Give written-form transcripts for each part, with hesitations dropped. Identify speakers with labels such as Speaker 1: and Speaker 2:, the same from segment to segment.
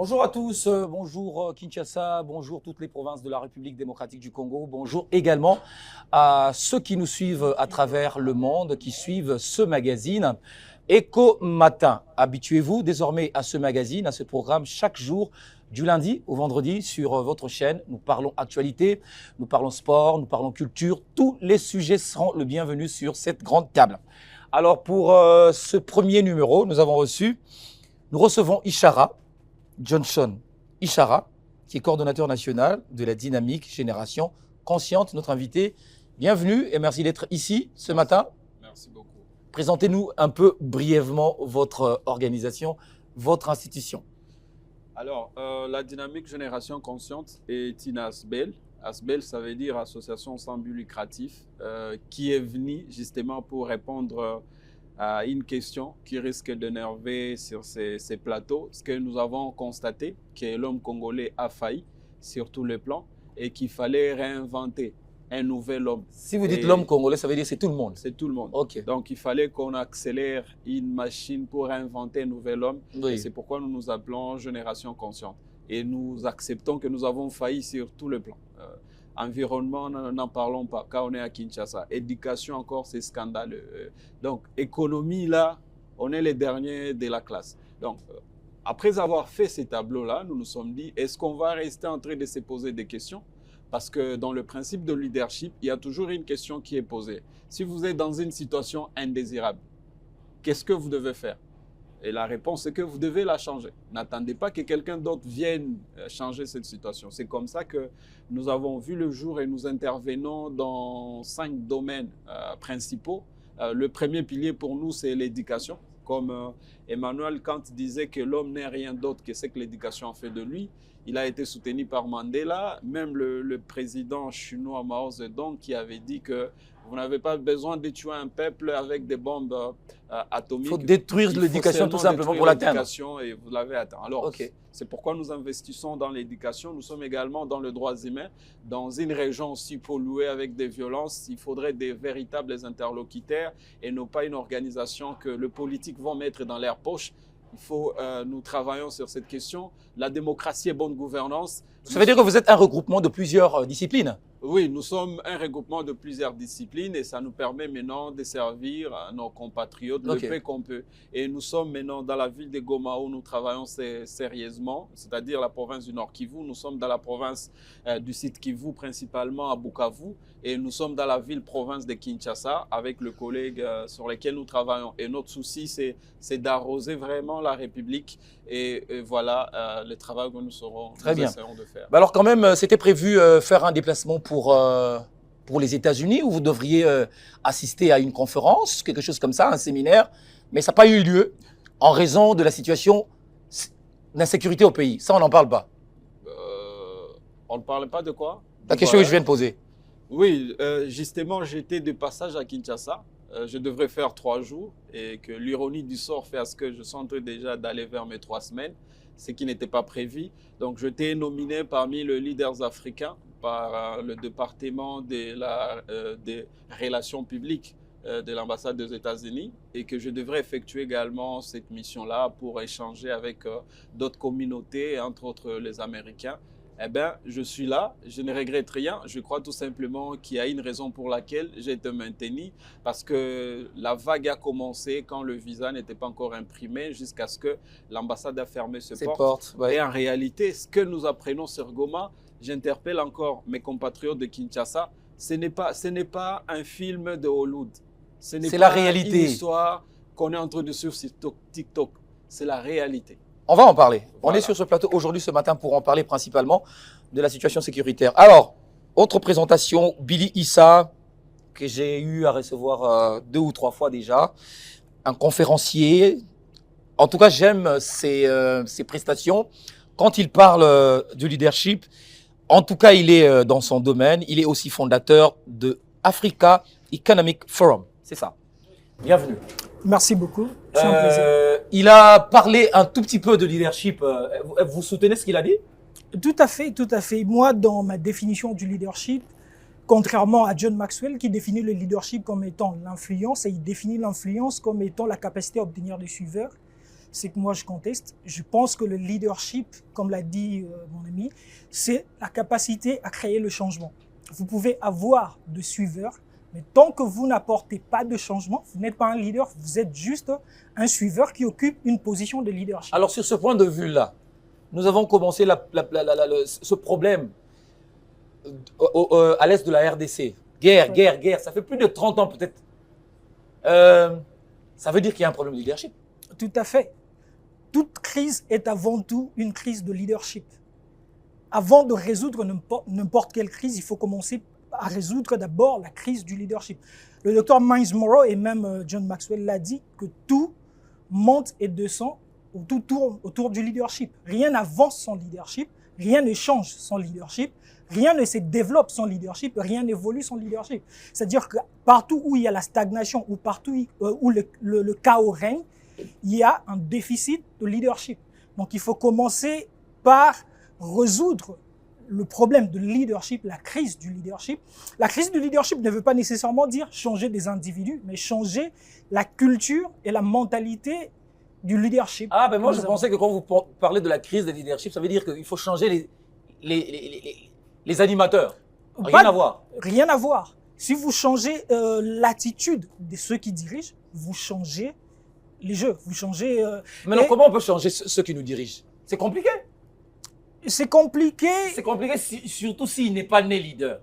Speaker 1: Bonjour à tous, bonjour Kinshasa, bonjour toutes les provinces de la République démocratique du Congo, bonjour également à ceux qui nous suivent à travers le monde, qui suivent ce magazine Écho Matin. Habituez-vous désormais à ce magazine, à ce programme chaque jour du lundi au vendredi sur votre chaîne. Nous parlons actualité, nous parlons sport, nous parlons culture. Tous les sujets seront le bienvenu sur cette grande table. Alors pour ce premier numéro, nous recevons Ishara Johnson Ishara, qui est coordonnateur national de la dynamique Génération Consciente, notre invité. Bienvenue et merci d'être ici ce matin.
Speaker 2: Merci beaucoup.
Speaker 1: Présentez-nous un peu brièvement votre organisation, votre institution.
Speaker 2: Alors, la dynamique Génération Consciente est une ASBEL. ASBEL, ça veut dire Association sans but lucratif, qui est venue justement pour répondre à une question qui risque d'énerver sur ces plateaux. Ce que nous avons constaté, que l'homme congolais a failli sur tous les plans et qu'il fallait réinventer un nouvel homme.
Speaker 1: Si vous dites l'homme congolais, ça veut dire c'est tout le monde.
Speaker 2: C'est tout le monde.
Speaker 1: Okay.
Speaker 2: Donc, il fallait qu'on accélère une machine pour réinventer un nouvel homme.
Speaker 1: Oui.
Speaker 2: Et c'est pourquoi nous nous appelons Génération Consciente. Et nous acceptons que nous avons failli sur tous les plans. Environnement, n'en parlons pas, quand on est à Kinshasa. Éducation, encore, c'est scandaleux. Donc, économie, là, on est les derniers de la classe. Donc, après avoir fait ces tableaux-là, nous nous sommes dit, est-ce qu'on va rester en train de se poser des questions? Parce que dans le principe de leadership, il y a toujours une question qui est posée. Si vous êtes dans une situation indésirable, qu'est-ce que vous devez faire? Et la réponse est que vous devez la changer. N'attendez pas que quelqu'un d'autre vienne changer cette situation. C'est comme ça que nous avons vu le jour et nous intervenons dans 5 domaines principaux. Le premier pilier pour nous, c'est l'éducation. Comme Emmanuel Kant disait que l'homme n'est rien d'autre que ce que l'éducation a fait de lui. Il a été soutenu par Mandela, même le président chinois Mao Zedong qui avait dit que vous n'avez pas besoin de tuer un peuple avec des bombes atomiques.
Speaker 1: Il faut détruire l'éducation tout simplement pour l'atteindre.
Speaker 2: Et vous l'avez atteint. Alors,
Speaker 1: okay.
Speaker 2: C'est pourquoi nous investissons dans l'éducation. Nous sommes également dans les droits humains. Dans une région aussi polluée avec des violences, il faudrait des véritables interlocuteurs et non pas une organisation que les politiques vont mettre dans leur poche. Nous travaillons sur cette question. La démocratie et bonne gouvernance.
Speaker 1: Ça veut dire que vous êtes un regroupement de plusieurs disciplines?
Speaker 2: Oui, nous sommes un regroupement de plusieurs disciplines et ça nous permet maintenant de servir à nos compatriotes le peu qu'on peut. Et nous sommes maintenant dans la ville de Goma où nous travaillons sérieusement, c'est-à-dire la province du Nord Kivu. Nous sommes dans la province du Sud Kivu, principalement à Bukavu. Et nous sommes dans la ville-province de Kinshasa avec le collègue sur lequel nous travaillons. Et notre souci, c'est d'arroser vraiment la République. Et voilà le travail que nous essaierons de faire.
Speaker 1: Bah alors quand même, c'était prévu faire un déplacement pour les États-Unis où vous devriez assister à une conférence, quelque chose comme ça, un séminaire. Mais ça n'a pas eu lieu en raison de la situation d'insécurité au pays. Ça, on n'en parle pas.
Speaker 2: On ne parle pas de quoi?
Speaker 1: La question que je viens de poser.
Speaker 2: Oui, justement, j'étais de passage à Kinshasa. Je devrais faire 3 jours et que l'ironie du sort fait à ce que je suis en train déjà d'aller vers mes 3 semaines, ce qui n'était pas prévu. Donc, j'étais nominé parmi les leaders africains par le département des relations publiques de l'ambassade des États-Unis et que je devrais effectuer également cette mission-là pour échanger avec d'autres communautés, entre autres les Américains. Eh bien, je suis là, je ne regrette rien. Je crois tout simplement qu'il y a une raison pour laquelle j'ai été maintenu. Parce que la vague a commencé quand le visa n'était pas encore imprimé jusqu'à ce que l'ambassade a fermé ses portes.
Speaker 1: Ouais.
Speaker 2: Et en réalité, ce que nous apprenons sur Goma, j'interpelle encore mes compatriotes de Kinshasa, ce n'est pas un film de Hollywood. C'est
Speaker 1: la réalité.
Speaker 2: Une histoire qu'on est en train de suivre sur TikTok. C'est la réalité.
Speaker 1: On va en parler. Voilà. On est sur ce plateau aujourd'hui, ce matin, pour en parler principalement de la situation sécuritaire. Alors, autre présentation, Billy Issa, que j'ai eu à recevoir 2 ou 3 fois déjà. Un conférencier. En tout cas, j'aime ses prestations. Quand il parle du leadership, en tout cas, il est dans son domaine. Il est aussi fondateur de Africa Economic Forum. C'est ça. Bienvenue.
Speaker 3: Merci beaucoup. C'est un plaisir.
Speaker 1: Il a parlé un tout petit peu de leadership. Vous soutenez ce qu'il a dit?
Speaker 3: Tout à fait, tout à fait. Moi, dans ma définition du leadership, contrairement à John Maxwell qui définit le leadership comme étant l'influence, et il définit l'influence comme étant la capacité à obtenir des suiveurs, c'est que moi je conteste. Je pense que le leadership, comme l'a dit mon ami, c'est la capacité à créer le changement. Vous pouvez avoir de suiveurs, mais tant que vous n'apportez pas de changement, vous n'êtes pas un leader, vous êtes juste un suiveur qui occupe une position de leadership.
Speaker 1: Alors sur ce point de vue-là, nous avons commencé ce problème à l'est de la RDC. Guerre. Ça fait plus de 30 ans peut-être. Ça veut dire qu'il y a un problème de leadership.
Speaker 3: Tout à fait. Toute crise est avant tout une crise de leadership. Avant de résoudre n'importe quelle crise, il faut commencer à résoudre d'abord la crise du leadership. Le docteur Miles Monroe et même John Maxwell l'a dit que tout monte et descend, ou tout tourne autour du leadership. Rien n'avance sans leadership, rien ne change sans leadership, rien ne se développe sans leadership, rien n'évolue sans leadership. C'est-à-dire que partout où il y a la stagnation ou partout où le chaos règne, il y a un déficit de leadership. Donc il faut commencer par résoudre le problème de leadership, la crise du leadership. La crise du leadership ne veut pas nécessairement dire changer des individus, mais changer la culture et la mentalité du leadership.
Speaker 1: Ah, ben moi je pensais que quand vous parlez de la crise de leadership, ça veut dire qu'il faut changer les animateurs. Rien à voir.
Speaker 3: Rien à voir. Si vous changez l'attitude de ceux qui dirigent, vous changez les jeux. Vous changez.
Speaker 1: Maintenant, comment on peut changer ceux qui nous dirigent? C'est compliqué.
Speaker 3: C'est compliqué.
Speaker 1: C'est compliqué, surtout s'il n'est pas né leader.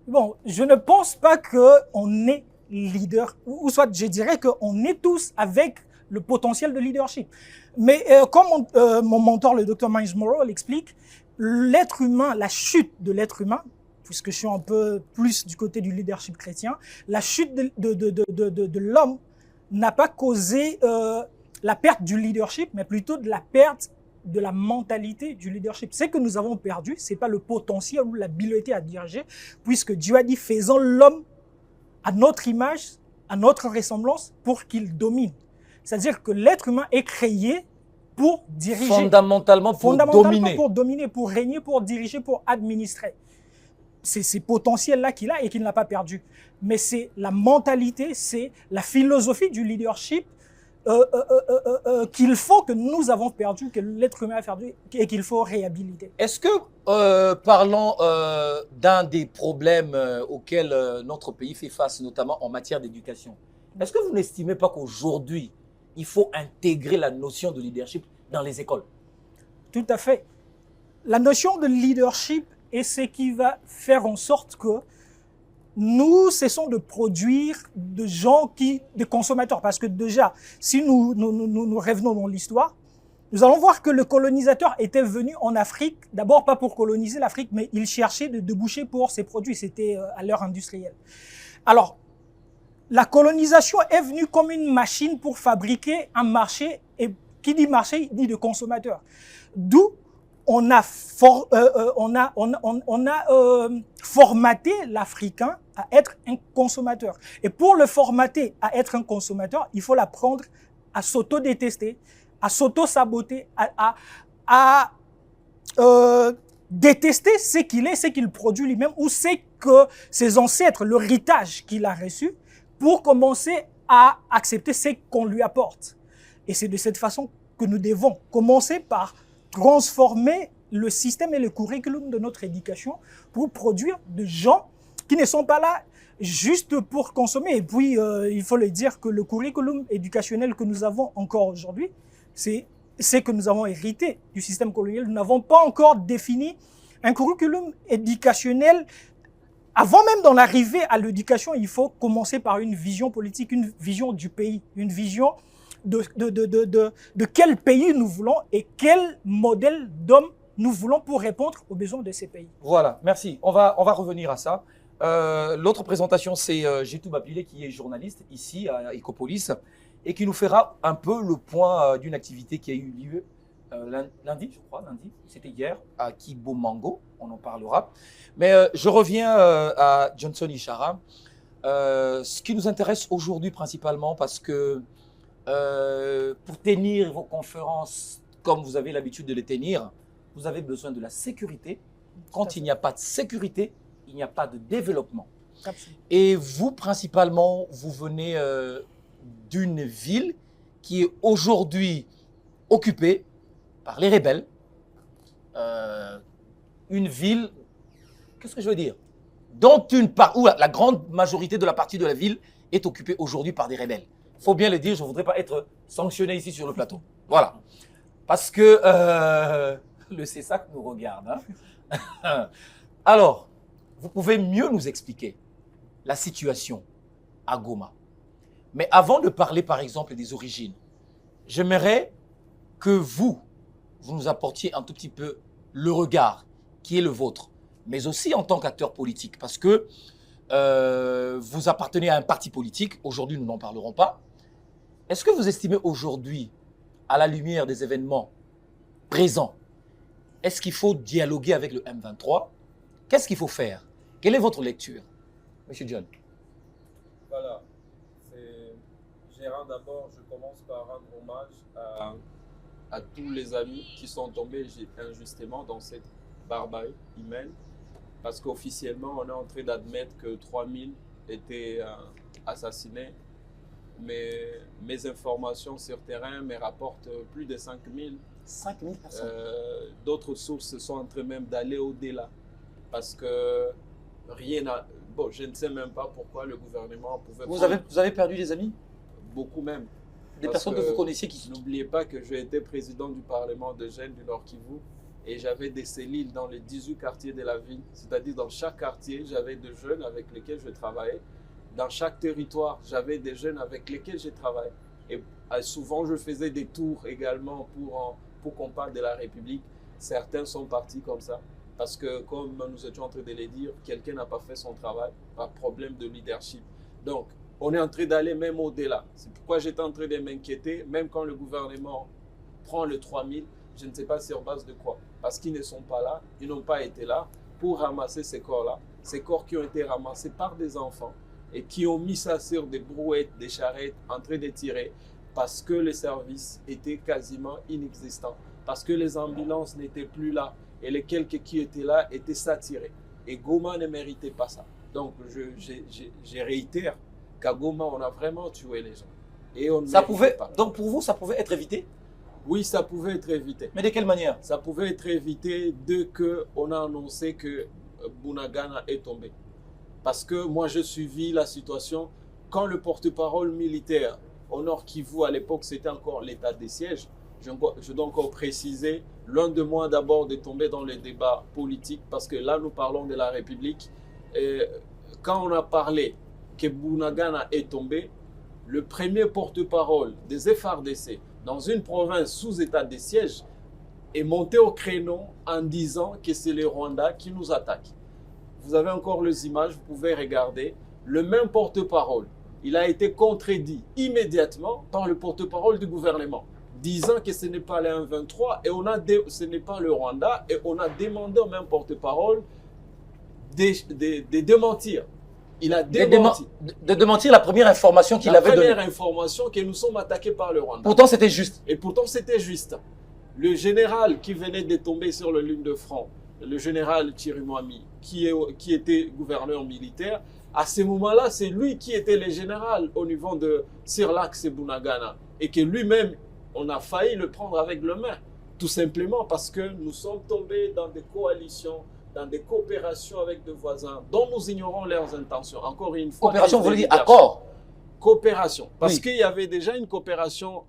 Speaker 3: Bon, je ne pense pas qu'on est leader, ou soit je dirais qu'on est tous avec le potentiel de leadership. Mais comme mon mentor, le Dr Miles Monroe, l'explique, l'être humain, la chute de l'être humain, puisque je suis un peu plus du côté du leadership chrétien, la chute de l'homme n'a pas causé la perte du leadership, mais plutôt de la perte de la mentalité du leadership. Ce que nous avons perdu, c'est pas le potentiel ou l'habileté à diriger, puisque Dieu a dit, faisons l'homme à notre image, à notre ressemblance, pour qu'il domine. C'est-à-dire que l'être humain est créé pour diriger.
Speaker 1: Fondamentalement pour
Speaker 3: dominer, pour régner, pour diriger, pour administrer. C'est ces potentiels-là qu'il a et qu'il n'a pas perdu. Mais c'est la mentalité, c'est la philosophie du leadership qu'il faut que nous avons perdu, que l'être humain a perdu et qu'il faut réhabiliter.
Speaker 1: Est-ce que, parlons d'un des problèmes auxquels notre pays fait face, notamment en matière d'éducation, est-ce que vous n'estimez pas qu'aujourd'hui, il faut intégrer la notion de leadership dans les écoles?
Speaker 3: Tout à fait. La notion de leadership est ce qui va faire en sorte que nous cessons de produire de gens des consommateurs. Parce que déjà, si nous revenons dans l'histoire, nous allons voir que le colonisateur était venu en Afrique, d'abord pas pour coloniser l'Afrique, mais il cherchait de déboucher pour ses produits. C'était à l'heure industrielle. Alors, la colonisation est venue comme une machine pour fabriquer un marché, et qui dit marché, dit de consommateurs. D'où on a formaté l'Africain à être un consommateur. Et pour le formater à être un consommateur, il faut l'apprendre à s'auto-détester, à s'auto-saboter, à détester ce qu'il est, ce qu'il produit lui-même, ou ce que ses ancêtres, l'héritage qu'il a reçu, pour commencer à accepter ce qu'on lui apporte. Et c'est de cette façon que nous devons commencer par transformer le système et le curriculum de notre éducation pour produire des gens qui ne sont pas là juste pour consommer. Et puis, il faut le dire que le curriculum éducationnel que nous avons encore aujourd'hui, c'est ce que nous avons hérité du système colonial. Nous n'avons pas encore défini un curriculum éducationnel. Avant même d'en arriver à l'éducation, il faut commencer par une vision politique, une vision du pays, une vision de quel pays nous voulons et quel modèle d'homme nous voulons pour répondre aux besoins de ces pays.
Speaker 1: Voilà, merci. On va revenir à ça. L'autre présentation, c'est Jetou Bapilé qui est journaliste ici à Ecopolis et qui nous fera un peu le point d'une activité qui a eu lieu lundi, je crois, c'était hier à Kibomango, on en parlera. Mais je reviens à Johnson Ishara. Ce qui nous intéresse aujourd'hui principalement parce que pour tenir vos conférences comme vous avez l'habitude de les tenir, vous avez besoin de la sécurité. Quand il n'y a pas de sécurité, il n'y a pas de développement.
Speaker 3: Absolument.
Speaker 1: Et vous, principalement, vous venez d'une ville qui est aujourd'hui occupée par les rebelles. Une ville, qu'est-ce que je veux dire, dont où la grande majorité de la partie de la ville est occupée aujourd'hui par des rebelles. Il faut bien le dire, je ne voudrais pas être sanctionné ici sur le plateau. Voilà. Parce que le CESAC nous regarde. Hein. Alors, vous pouvez mieux nous expliquer la situation à Goma. Mais avant de parler, par exemple, des origines, j'aimerais que vous nous apportiez un tout petit peu le regard qui est le vôtre, mais aussi en tant qu'acteur politique, parce que vous appartenez à un parti politique. Aujourd'hui, nous n'en parlerons pas. Est-ce que vous estimez aujourd'hui, à la lumière des événements présents, est-ce qu'il faut dialoguer avec le M23? Qu'est-ce qu'il faut faire? Quelle est votre lecture, Monsieur John?
Speaker 4: Voilà. Gérard, d'abord, je commence par rendre hommage à tous les amis qui sont tombés injustement dans cette barbarie humaine. Parce qu'officiellement, on est en train d'admettre que 3000 étaient assassinés. Mais mes informations sur terrain me rapportent plus de 5000.
Speaker 1: 5000 personnes.
Speaker 4: D'autres sources sont en train même d'aller au-delà. Parce que rien n'a... Bon, je ne sais même pas pourquoi le gouvernement pouvait...
Speaker 1: Vous avez perdu des amis?
Speaker 4: Beaucoup même.
Speaker 1: Des personnes que vous connaissiez qui...
Speaker 4: N'oubliez pas que j'ai été président du Parlement de jeunes du Nord Kivu et j'avais des cellules dans les 18 quartiers de la ville. C'est-à-dire dans chaque quartier, j'avais des jeunes avec lesquels je travaillais. Dans chaque territoire, j'avais des jeunes avec lesquels je travaillais. Et souvent, je faisais des tours également pour qu'on parle de la République. Certains sont partis comme ça. Parce que, comme nous étions en train de le dire, quelqu'un n'a pas fait son travail par problème de leadership. Donc, on est en train d'aller même au-delà. C'est pourquoi j'étais en train de m'inquiéter, même quand le gouvernement prend le 3000, je ne sais pas sur base de quoi. Parce qu'ils ne sont pas là, ils n'ont pas été là pour ramasser ces corps-là. Ces corps qui ont été ramassés par des enfants et qui ont mis ça sur des brouettes, des charrettes, en train de tirer parce que les services étaient quasiment inexistants, parce que les ambulances n'étaient plus là et les quelques qui étaient là étaient saturés. Et Goma ne méritait pas ça. Donc, je réitère qu'à Goma, on a vraiment tué les gens. Et on
Speaker 1: ça pouvait pas. Donc, pour vous, ça pouvait être évité?
Speaker 4: Oui, ça pouvait être évité.
Speaker 1: Mais de quelle manière?
Speaker 4: Ça pouvait être évité dès qu'on a annoncé que Bunagana est tombé. Parce que moi, j'ai suivi la situation quand le porte-parole militaire au Nord Kivu, à l'époque, c'était encore l'état des sièges. Je dois encore préciser, loin de moi d'abord de tomber dans les débats politiques, parce que là, nous parlons de la République. Et quand on a parlé que Bunagana est tombé, le premier porte-parole des FARDC dans une province sous état de siège est monté au créneau en disant que c'est le Rwanda qui nous attaque. Vous avez encore les images, vous pouvez regarder. Le même porte-parole, il a été contredit immédiatement par le porte-parole du gouvernement, disant que ce n'est pas le M23 et ce n'est pas le Rwanda, et on a demandé au même porte-parole de démentir. Il a démenti.
Speaker 1: De démentir la première information qu'il avait donnée.
Speaker 4: La première information que nous sommes attaqués par le Rwanda.
Speaker 1: Pourtant, c'était juste.
Speaker 4: Et pourtant, c'était juste. Le général qui venait de tomber sur la ligne de front, le général Chirimwami, qui était gouverneur militaire, à ce moment-là, c'est lui qui était le général au niveau sur l'axe Bunagana. Et que lui-même, on a failli le prendre avec le main. Tout simplement parce que nous sommes tombés dans des coalitions, dans des coopérations avec des voisins dont nous ignorons leurs intentions. Encore une fois.
Speaker 1: Coopération, vous voulez dire accord?
Speaker 4: Coopération. Parce
Speaker 1: oui.
Speaker 4: qu'il y avait déjà une coopération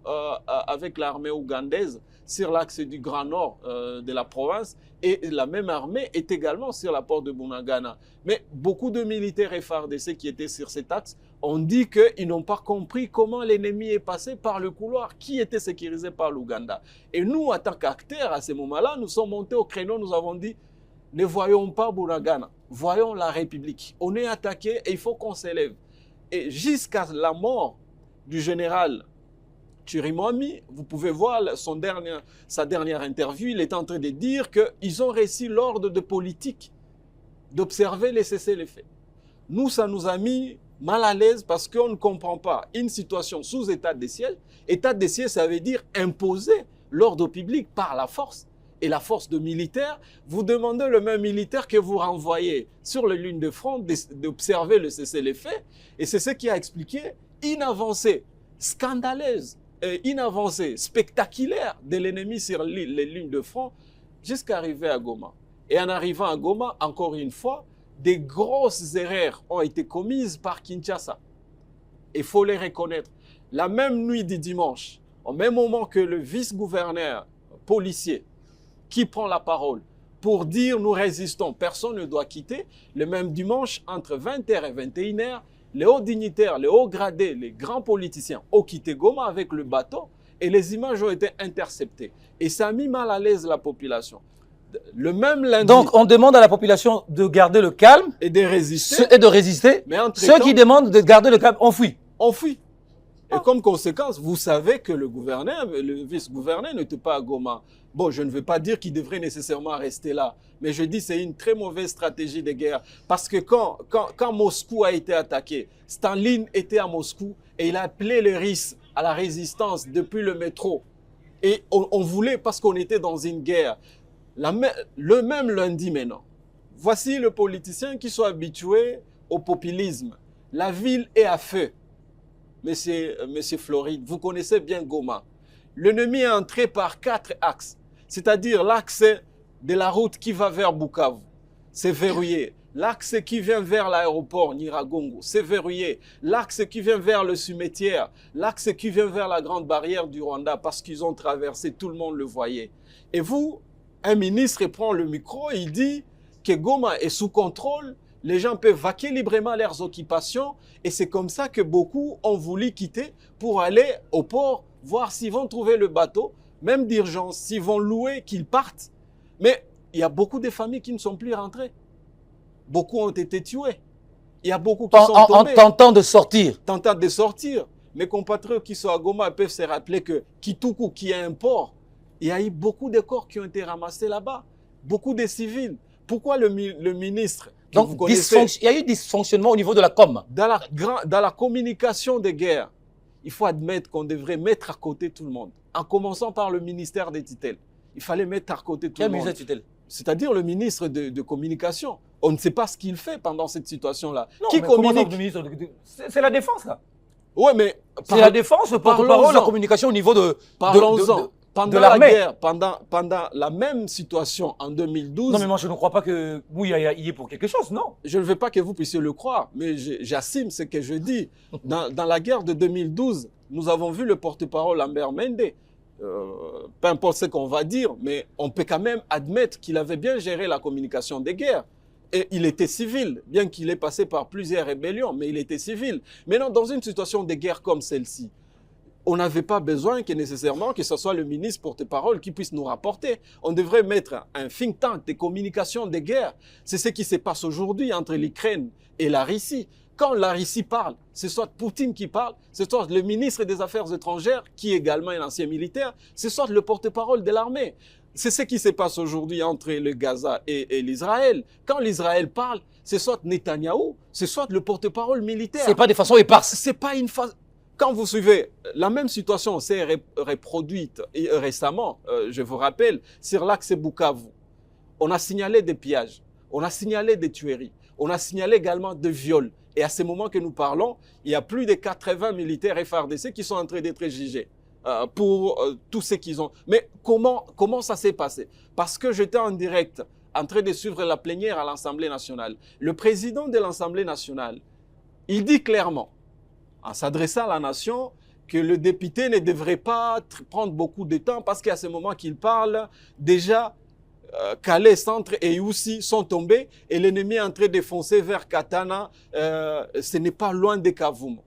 Speaker 4: avec l'armée ougandaise sur l'axe du Grand Nord de la province. Et la même armée est également sur la porte de Bunagana. Mais beaucoup de militaires FARDC qui étaient sur cet axe ont dit qu'ils n'ont pas compris comment l'ennemi est passé par le couloir qui était sécurisé par l'Ouganda. Et nous, en tant qu'acteurs, à ce moment-là, nous sommes montés au créneau, nous avons dit, ne voyons pas Bunagana, voyons la République. On est attaqué et il faut qu'on s'élève. Et jusqu'à la mort du général Chirimwami, vous pouvez voir sa dernière interview, il est en train de dire qu'ils ont reçu l'ordre de politique d'observer les cessez-le-feu. Nous, ça nous a mis mal à l'aise parce qu'on ne comprend pas une situation sous état de siège. État de siège, ça veut dire imposer l'ordre public par la force. Et la force de militaire, vous demandez le même militaire que vous renvoyez sur les lignes de front d'observer le cessez-le-feu. Et c'est ce qui a expliqué une avancée scandaleuse
Speaker 2: une avancée spectaculaire de l'ennemi sur les lignes de front jusqu'à arriver à Goma. Et en arrivant à Goma, encore une fois, des grosses erreurs ont été commises par Kinshasa. Il faut les reconnaître. La même nuit du dimanche, au même moment que le vice-gouverneur policier qui prend la parole pour dire nous résistons, personne ne doit quitter, le même dimanche, entre 20h et 21h, les hauts dignitaires, les hauts gradés, les grands politiciens ont quitté Goma avec le bateau et les images ont été interceptées. Et ça a mis mal à l'aise la population. Le même lundi.
Speaker 1: Donc, on demande à la population de garder le calme
Speaker 2: et de résister.
Speaker 1: Mais ceux qui demandent de garder le calme, on fuit.
Speaker 2: On fuit. Et comme conséquence, vous savez que le gouverneur, le vice-gouverneur n'était pas à Goma. Bon, je ne veux pas dire qu'il devrait nécessairement rester là, mais je dis que c'est une très mauvaise stratégie de guerre. Parce que quand Moscou a été attaqué, Staline était à Moscou et il a appelé les Russes à la résistance depuis le métro. Et on voulait, parce qu'on était dans une guerre, le même lundi maintenant, voici le politicien qui soit habitué au populisme. La ville est à feu. Monsieur Floride, vous connaissez bien Goma. L'ennemi est entré par 4 axes, c'est-à-dire l'axe de la route qui va vers Bukavu, c'est verrouillé. L'axe qui vient vers l'aéroport Nyiragongo, c'est verrouillé. L'axe qui vient vers le cimetière, l'axe qui vient vers la grande barrière du Rwanda, parce qu'ils ont traversé, tout le monde le voyait. Et vous, un ministre prend le micro, il dit que Goma est sous contrôle, les gens peuvent vaquer librement leurs occupations et c'est comme ça que beaucoup ont voulu quitter pour aller au port, voir s'ils vont trouver le bateau, même d'urgence, s'ils vont louer, qu'ils partent. Mais il y a beaucoup de familles qui ne sont plus rentrées. Beaucoup ont été tués. Il y a beaucoup qui sont tombés.
Speaker 1: En tentant de sortir.
Speaker 2: Tentant de sortir. Mes compatriotes qui sont à Goma peuvent se rappeler que Kituku, qui est un port, il y a eu beaucoup de corps qui ont été ramassés là-bas. Beaucoup de civils. Pourquoi le ministre...
Speaker 1: Donc, il y a eu dysfonctionnement au niveau de la com.
Speaker 2: Dans la communication de guerre, il faut admettre qu'on devrait mettre à côté tout le monde. En commençant par le ministère des tutelles. Il fallait mettre à côté tout le monde.
Speaker 1: Quel ministère des tutelles?
Speaker 2: C'est-à-dire le ministre de communication. On ne sait pas ce qu'il fait pendant cette situation-là.
Speaker 1: Qui communique? C'est la défense, là.
Speaker 2: Oui, mais...
Speaker 1: C'est la défense, le porte-parole, la communication au niveau de
Speaker 2: Parlons-en. Pendant
Speaker 1: la
Speaker 2: guerre, pendant la même situation en 2012...
Speaker 1: Non, mais moi, je ne crois pas que oui, il y ait pour quelque chose, non.
Speaker 2: Je ne veux pas que vous puissiez le croire, mais j'assume ce que je dis. Dans la guerre de 2012, nous avons vu le porte-parole Lambert Mende. Peu importe ce qu'on va dire, mais on peut quand même admettre qu'il avait bien géré la communication des guerres. Et il était civil, bien qu'il ait passé par plusieurs rébellions, mais il était civil. Maintenant, dans une situation de guerre comme celle-ci, on n'avait pas besoin nécessairement que ce soit le ministre porte-parole qui puisse nous rapporter. On devrait mettre un think tank de communication de guerre. C'est ce qui se passe aujourd'hui entre l'Ukraine et la Russie. Quand la Russie parle, c'est soit Poutine qui parle, c'est soit le ministre des Affaires étrangères, qui est également un ancien militaire, c'est soit le porte-parole de l'armée. C'est ce qui se passe aujourd'hui entre le Gaza et l'Israël. Quand l'Israël parle, c'est soit Netanyahou, c'est soit le porte-parole militaire.
Speaker 1: C'est pas de façon éparse.
Speaker 2: C'est pas une phase... Quand vous suivez, la même situation s'est reproduite récemment, je vous rappelle, sur l'axe Bukavu. On a signalé des pillages, on a signalé des tueries, on a signalé également des viols. Et à ce moment que nous parlons, il y a plus de 80 militaires FARDC qui sont en train d'être jugés pour tout ce qu'ils ont. Mais comment ça s'est passé? Parce que j'étais en direct, en train de suivre la plénière à l'Assemblée nationale. Le président de l'Assemblée nationale, il dit clairement, en s'adressant à la nation, que le député ne devrait pas prendre beaucoup de temps parce qu'à ce moment qu'il parle, déjà, Calais, Centre et Youssi sont tombés et l'ennemi est en train de foncer vers Katana. Ce n'est pas loin de Kavumu.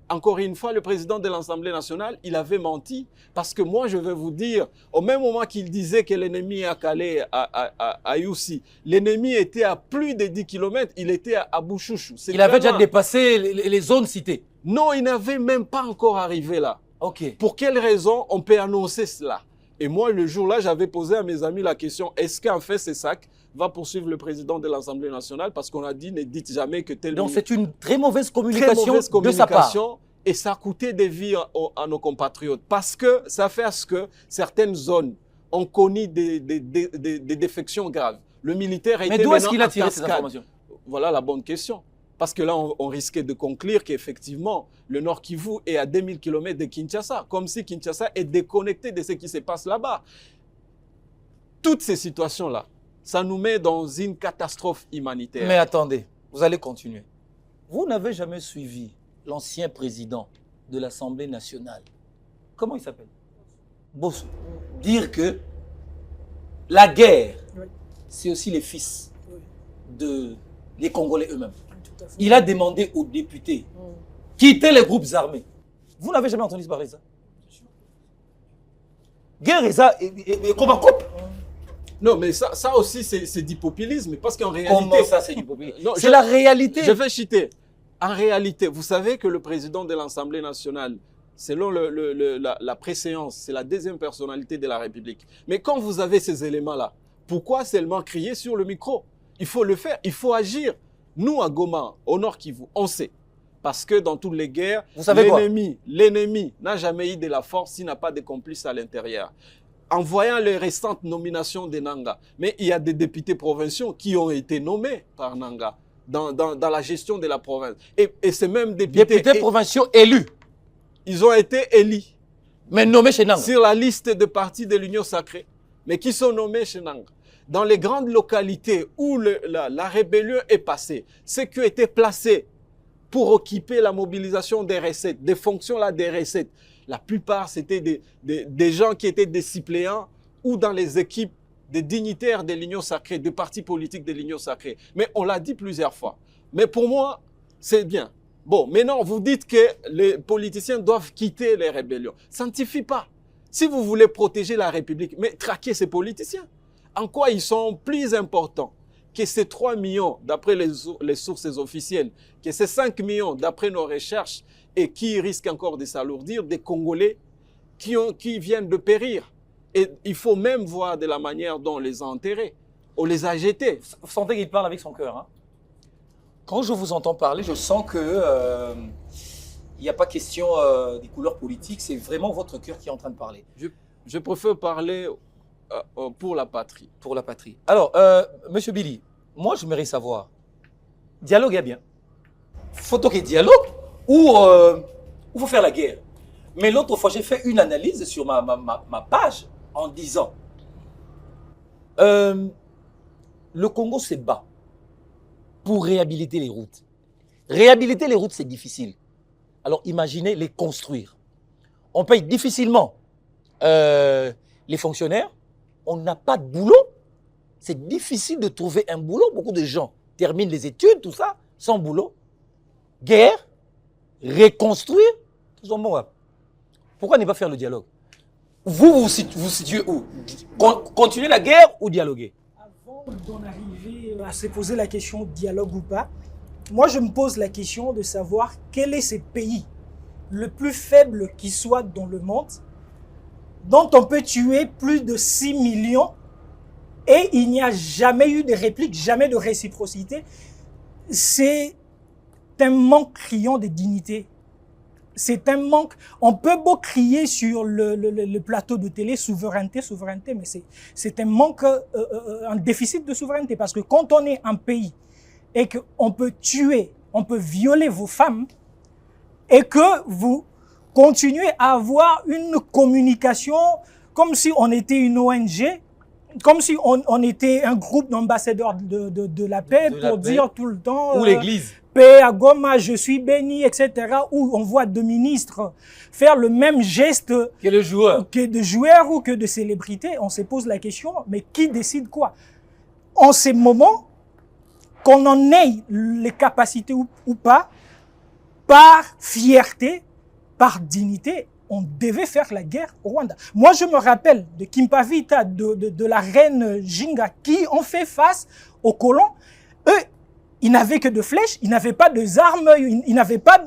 Speaker 2: Encore une fois, le président de l'Assemblée nationale, il avait menti parce que moi, je vais vous dire, au même moment qu'il disait que l'ennemi est à Calais, à Youssi, l'ennemi était à plus de 10 km, il était à Bouchouchou.
Speaker 1: Il avait déjà dépassé les zones citées.
Speaker 2: Non, il n'avait même pas encore arrivé là.
Speaker 1: Ok.
Speaker 2: Pour quelle raison on peut annoncer cela? Et moi, le jour-là, j'avais posé à mes amis la question, est-ce qu'en fait, CESAC va poursuivre le président de l'Assemblée nationale? Parce qu'on a dit, ne dites jamais que tel...
Speaker 1: Donc, c'est une très mauvaise communication de sa part.
Speaker 2: Et ça a coûté des vies à nos compatriotes. Parce que ça fait à ce que certaines zones ont connu des défections graves. Le militaire a été...
Speaker 1: Mais d'où est-ce qu'il a tiré ces informations?
Speaker 2: Voilà la bonne question. Parce que là, on risquait de conclure qu'effectivement, le Nord Kivu est à 2000 km de Kinshasa, comme si Kinshasa est déconnecté de ce qui se passe là-bas. Toutes ces situations-là, ça nous met dans une catastrophe humanitaire.
Speaker 1: Mais attendez, vous allez continuer. Vous n'avez jamais suivi l'ancien président de l'Assemblée nationale. Comment il s'appelle? Bossou. Dire que la guerre,
Speaker 3: Oui.
Speaker 1: c'est aussi les fils
Speaker 3: Oui.
Speaker 1: des Congolais eux-mêmes.
Speaker 3: Tout à fait.
Speaker 1: Il a demandé aux députés
Speaker 3: Mm.
Speaker 1: quitter les groupes armés. Vous n'avez jamais entendu parler de ça? Guerre et ça, et combat coupe.
Speaker 2: Non, mais ça aussi, c'est du populisme, parce qu'en réalité...
Speaker 1: Comment ça, c'est du populisme?
Speaker 2: Non,
Speaker 1: C'est la réalité.
Speaker 2: Je vais citer. En réalité, vous savez que le président de l'Assemblée nationale, selon la préséance, c'est la deuxième personnalité de la République. Mais quand vous avez ces éléments-là, pourquoi seulement crier sur le micro? Il faut le faire, il faut agir. Nous, à Goma, au Nord Kivu, on sait. Parce que dans toutes les guerres,
Speaker 1: Vous savez quoi?
Speaker 2: l'ennemi n'a jamais eu de la force s'il n'a pas de complices à l'intérieur. En voyant les restantes nominations de Nanga, mais il y a des députés provinciaux qui ont été nommés par Nanga dans la gestion de la province. Et ces mêmes
Speaker 1: Députés provinciaux élus,
Speaker 2: ils ont été élus
Speaker 1: mais nommés chez Nanga.
Speaker 2: sur la liste de partis de l'Union sacrée, mais qui sont nommés chez Nanga. Dans les grandes localités où la rébellion est passée, ceux qui ont été placés pour occuper la mobilisation des recettes, des fonctions là des recettes, la plupart c'était des gens qui étaient des suppléants ou dans les équipes des dignitaires de l'Union sacrée, des partis politiques de l'Union sacrée. Mais on l'a dit plusieurs fois. Mais pour moi, c'est bien. Bon, maintenant, vous dites que les politiciens doivent quitter les rébellions. Ça ne suffit pas. Si vous voulez protéger la République, mais traquez ces politiciens. En quoi ils sont plus importants que ces 3 millions, d'après les sources officielles, que ces 5 millions, d'après nos recherches, et qui risquent encore de s'alourdir, des Congolais qui viennent de périr. Et il faut même voir de la manière dont on les a enterrés, on les a jetés.
Speaker 1: Vous sentez qu'il parle avec son cœur. Hein? Quand je vous entends parler, je sens que il n'y a pas question des couleurs politiques, c'est vraiment votre cœur qui est en train de parler.
Speaker 2: Je préfère parler pour la patrie.
Speaker 1: Pour la patrie. Alors, Monsieur Billy, moi j'aimerais savoir, dialogue est bien. Faut qu'il y ait dialogue ou faut faire la guerre. Mais l'autre fois, j'ai fait une analyse sur ma page en disant le Congo se bat pour réhabiliter les routes. Réhabiliter les routes, c'est difficile. Alors imaginez les construire. On paye difficilement les fonctionnaires. On n'a pas de boulot. C'est difficile de trouver un boulot. Beaucoup de gens terminent les études, tout ça, sans boulot. Guerre, reconstruire, tout ça, bon. Pourquoi ne pas faire le dialogue? Vous situez où? Continuer la guerre ou dialoguer?
Speaker 3: Avant d'en arriver à se poser la question dialogue ou pas, moi je me pose la question de savoir quel est ce pays le plus faible qui soit dans le monde, dont on peut tuer plus de 6 millions et il n'y a jamais eu de réplique, jamais de réciprocité. C'est un manque criant de dignité. C'est un manque. On peut beau crier sur le plateau de télé souveraineté, souveraineté, mais c'est un manque, un déficit de souveraineté. Parce que quand on est un pays et qu'on peut tuer, on peut violer vos femmes et que vous continuez à avoir une communication comme si on était une ONG, comme si on était un groupe d'ambassadeurs de la paix pour dire tout le temps...
Speaker 1: Ou l'église.
Speaker 3: Paix à Goma, je suis béni, etc. Où on voit deux ministres faire le même geste
Speaker 1: que le joueur,
Speaker 3: que de joueurs ou que de célébrités. On se pose la question, mais qui décide quoi? En ces moments, qu'on en ait les capacités ou pas, par fierté, par dignité, on devait faire la guerre au Rwanda. Moi, je me rappelle de Kimpavita, de la reine Jinga, qui ont fait face aux colons. Eux, ils n'avaient que de flèches, ils n'avaient pas d'armes, ils n'avaient pas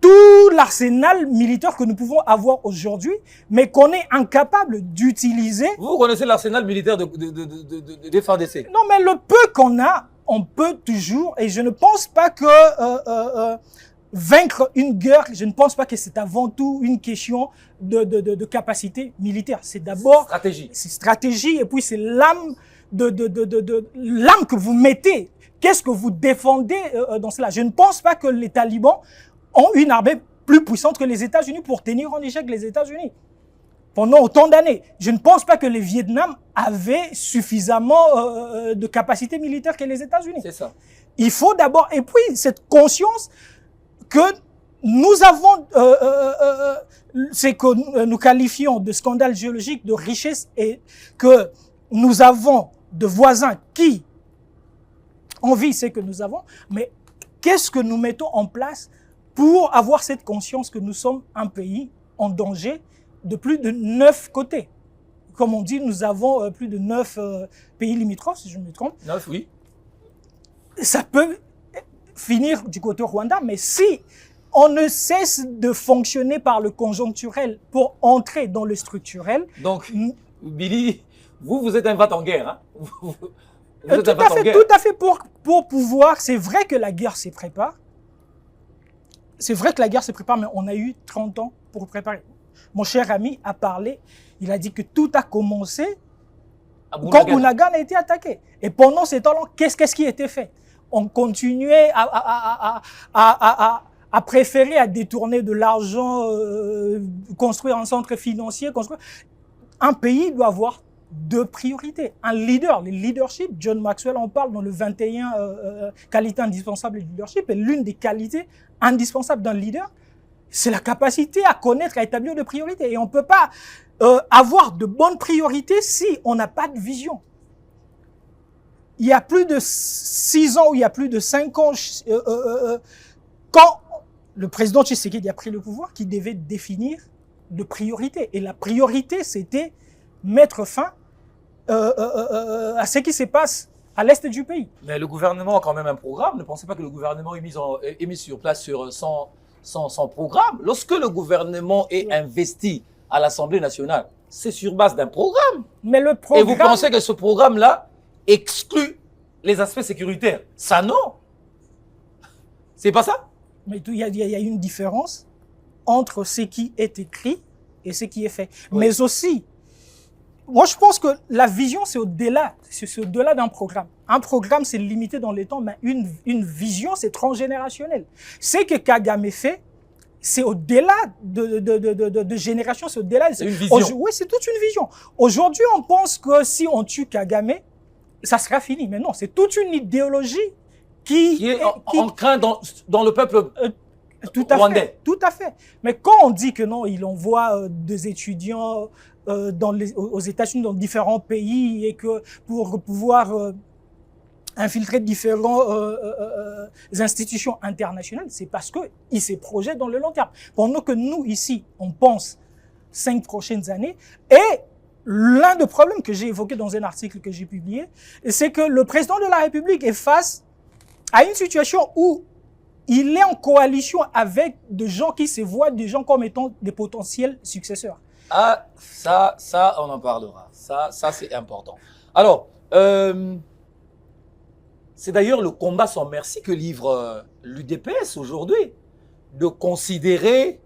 Speaker 3: tout l'arsenal militaire que nous pouvons avoir aujourd'hui, mais qu'on est incapable d'utiliser.
Speaker 1: Vous connaissez l'arsenal militaire de FARDC?
Speaker 3: Non, mais le peu qu'on a, on peut toujours, et je ne pense pas que vaincre une guerre, je ne pense pas que c'est avant tout une question de capacité militaire. C'est d'abord
Speaker 1: stratégie.
Speaker 3: C'est stratégie, et puis c'est l'âme l'âme que vous mettez. qu'est-ce que vous défendez dans cela? Je ne pense pas que les talibans ont une armée plus puissante que les États-Unis pour tenir en échec les États-Unis pendant autant d'années. Je ne pense pas que le Vietnam avait suffisamment de capacité militaire que les États-Unis.
Speaker 1: C'est ça.
Speaker 3: Il faut d'abord, et puis cette conscience que nous avons, c'est que nous qualifions de scandale géologique, de richesse, et que nous avons de voisins qui envient ce que nous avons, mais qu'est-ce que nous mettons en place pour avoir cette conscience que nous sommes un pays en danger de plus de 9 côtés. Comme on dit, nous avons plus de 9 pays limitrophes, si je me trompe.
Speaker 1: 9, oui.
Speaker 3: Ça peut finir du côté Rwanda, mais si on ne cesse de fonctionner par le conjoncturel pour entrer dans le structurel...
Speaker 1: Donc, Billy, vous êtes un va en guerre. Hein? Vous êtes
Speaker 3: tout
Speaker 1: un va en guerre.
Speaker 3: Tout à fait, pour pouvoir... C'est vrai que la guerre se prépare. C'est vrai que la guerre se prépare, mais on a eu 30 ans pour préparer. Mon cher ami a parlé, il a dit que tout a commencé quand Bunagana a été attaqué. Et pendant ce temps-là, qu'est-ce qui a été fait? On continuait à préférer à détourner de l'argent, construire un centre financier. Un pays doit avoir deux priorités. Un leader, le leadership, John Maxwell en parle dans le 21 qualités indispensables du leadership, et l'une des qualités indispensables d'un leader, c'est la capacité à connaître, à établir des priorités. Et on ne peut pas avoir de bonnes priorités si on n'a pas de vision. Il y a plus de 6 ans ou il y a plus de 5 ans, quand le président Tshisekedi a pris le pouvoir, qui devait définir de priorités. Et la priorité, c'était mettre fin à ce qui se passe à l'est du pays.
Speaker 1: Mais le gouvernement a quand même un programme. Ne pensez pas que le gouvernement est mis sur place sur son programme. Lorsque le gouvernement est investi à l'Assemblée nationale, c'est sur base d'un programme.
Speaker 3: Mais le programme...
Speaker 1: Et vous pensez que ce programme-là exclut les aspects sécuritaires? Ça, non. C'est pas ça?
Speaker 3: Mais il y a une différence entre ce qui est écrit et ce qui est fait. Oui. Mais aussi, moi je pense que la vision c'est au-delà d'un programme. Un programme c'est limité dans le temps, mais une vision c'est transgénérationnel. Ce que Kagame fait, c'est au-delà de génération, c'est au-delà.
Speaker 1: C'est une vision.
Speaker 3: Oui, c'est toute une vision. Aujourd'hui, on pense que si on tue Kagame, ça sera fini. Mais non, c'est toute une idéologie qui
Speaker 1: est ancrée dans le peuple rwandais.
Speaker 3: Tout à fait. Mais quand on dit que non, il envoie des étudiants aux États-Unis, dans différents pays, et que pour pouvoir infiltrer différentes institutions internationales, c'est parce qu'il se projette dans le long terme. Pendant que nous, ici, on pense 5 prochaines années. Et l'un des problèmes que j'ai évoqué dans un article que j'ai publié, c'est que le président de la République est face à une situation où il est en coalition avec des gens qui se voient, des gens comme étant des potentiels successeurs.
Speaker 1: Ah, ça, on en parlera. Ça c'est important. Alors, c'est d'ailleurs le combat sans merci que livre l'UDPS aujourd'hui, de considérer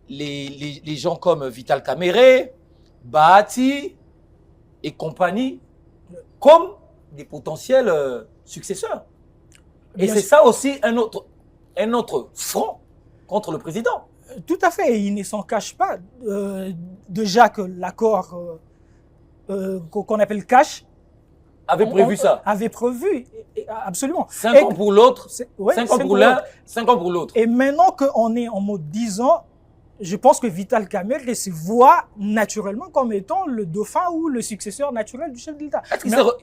Speaker 1: les gens comme Vital Kamerhe, Bahati et compagnie comme des potentiels successeurs. Et c'est ça aussi un autre front contre le président.
Speaker 3: Tout à fait, et il ne s'en cache pas. Déjà que l'accord qu'on appelle cash
Speaker 1: avait prévu ça.
Speaker 3: Avait prévu, absolument.
Speaker 1: 5 ans pour l'autre, 5 ans pour l'un, 5 ans pour l'autre.
Speaker 3: Et maintenant qu'on est en mode 10 ans, je pense que Vital Kamerhe se voit naturellement comme étant le dauphin ou le successeur naturel du chef de l'État.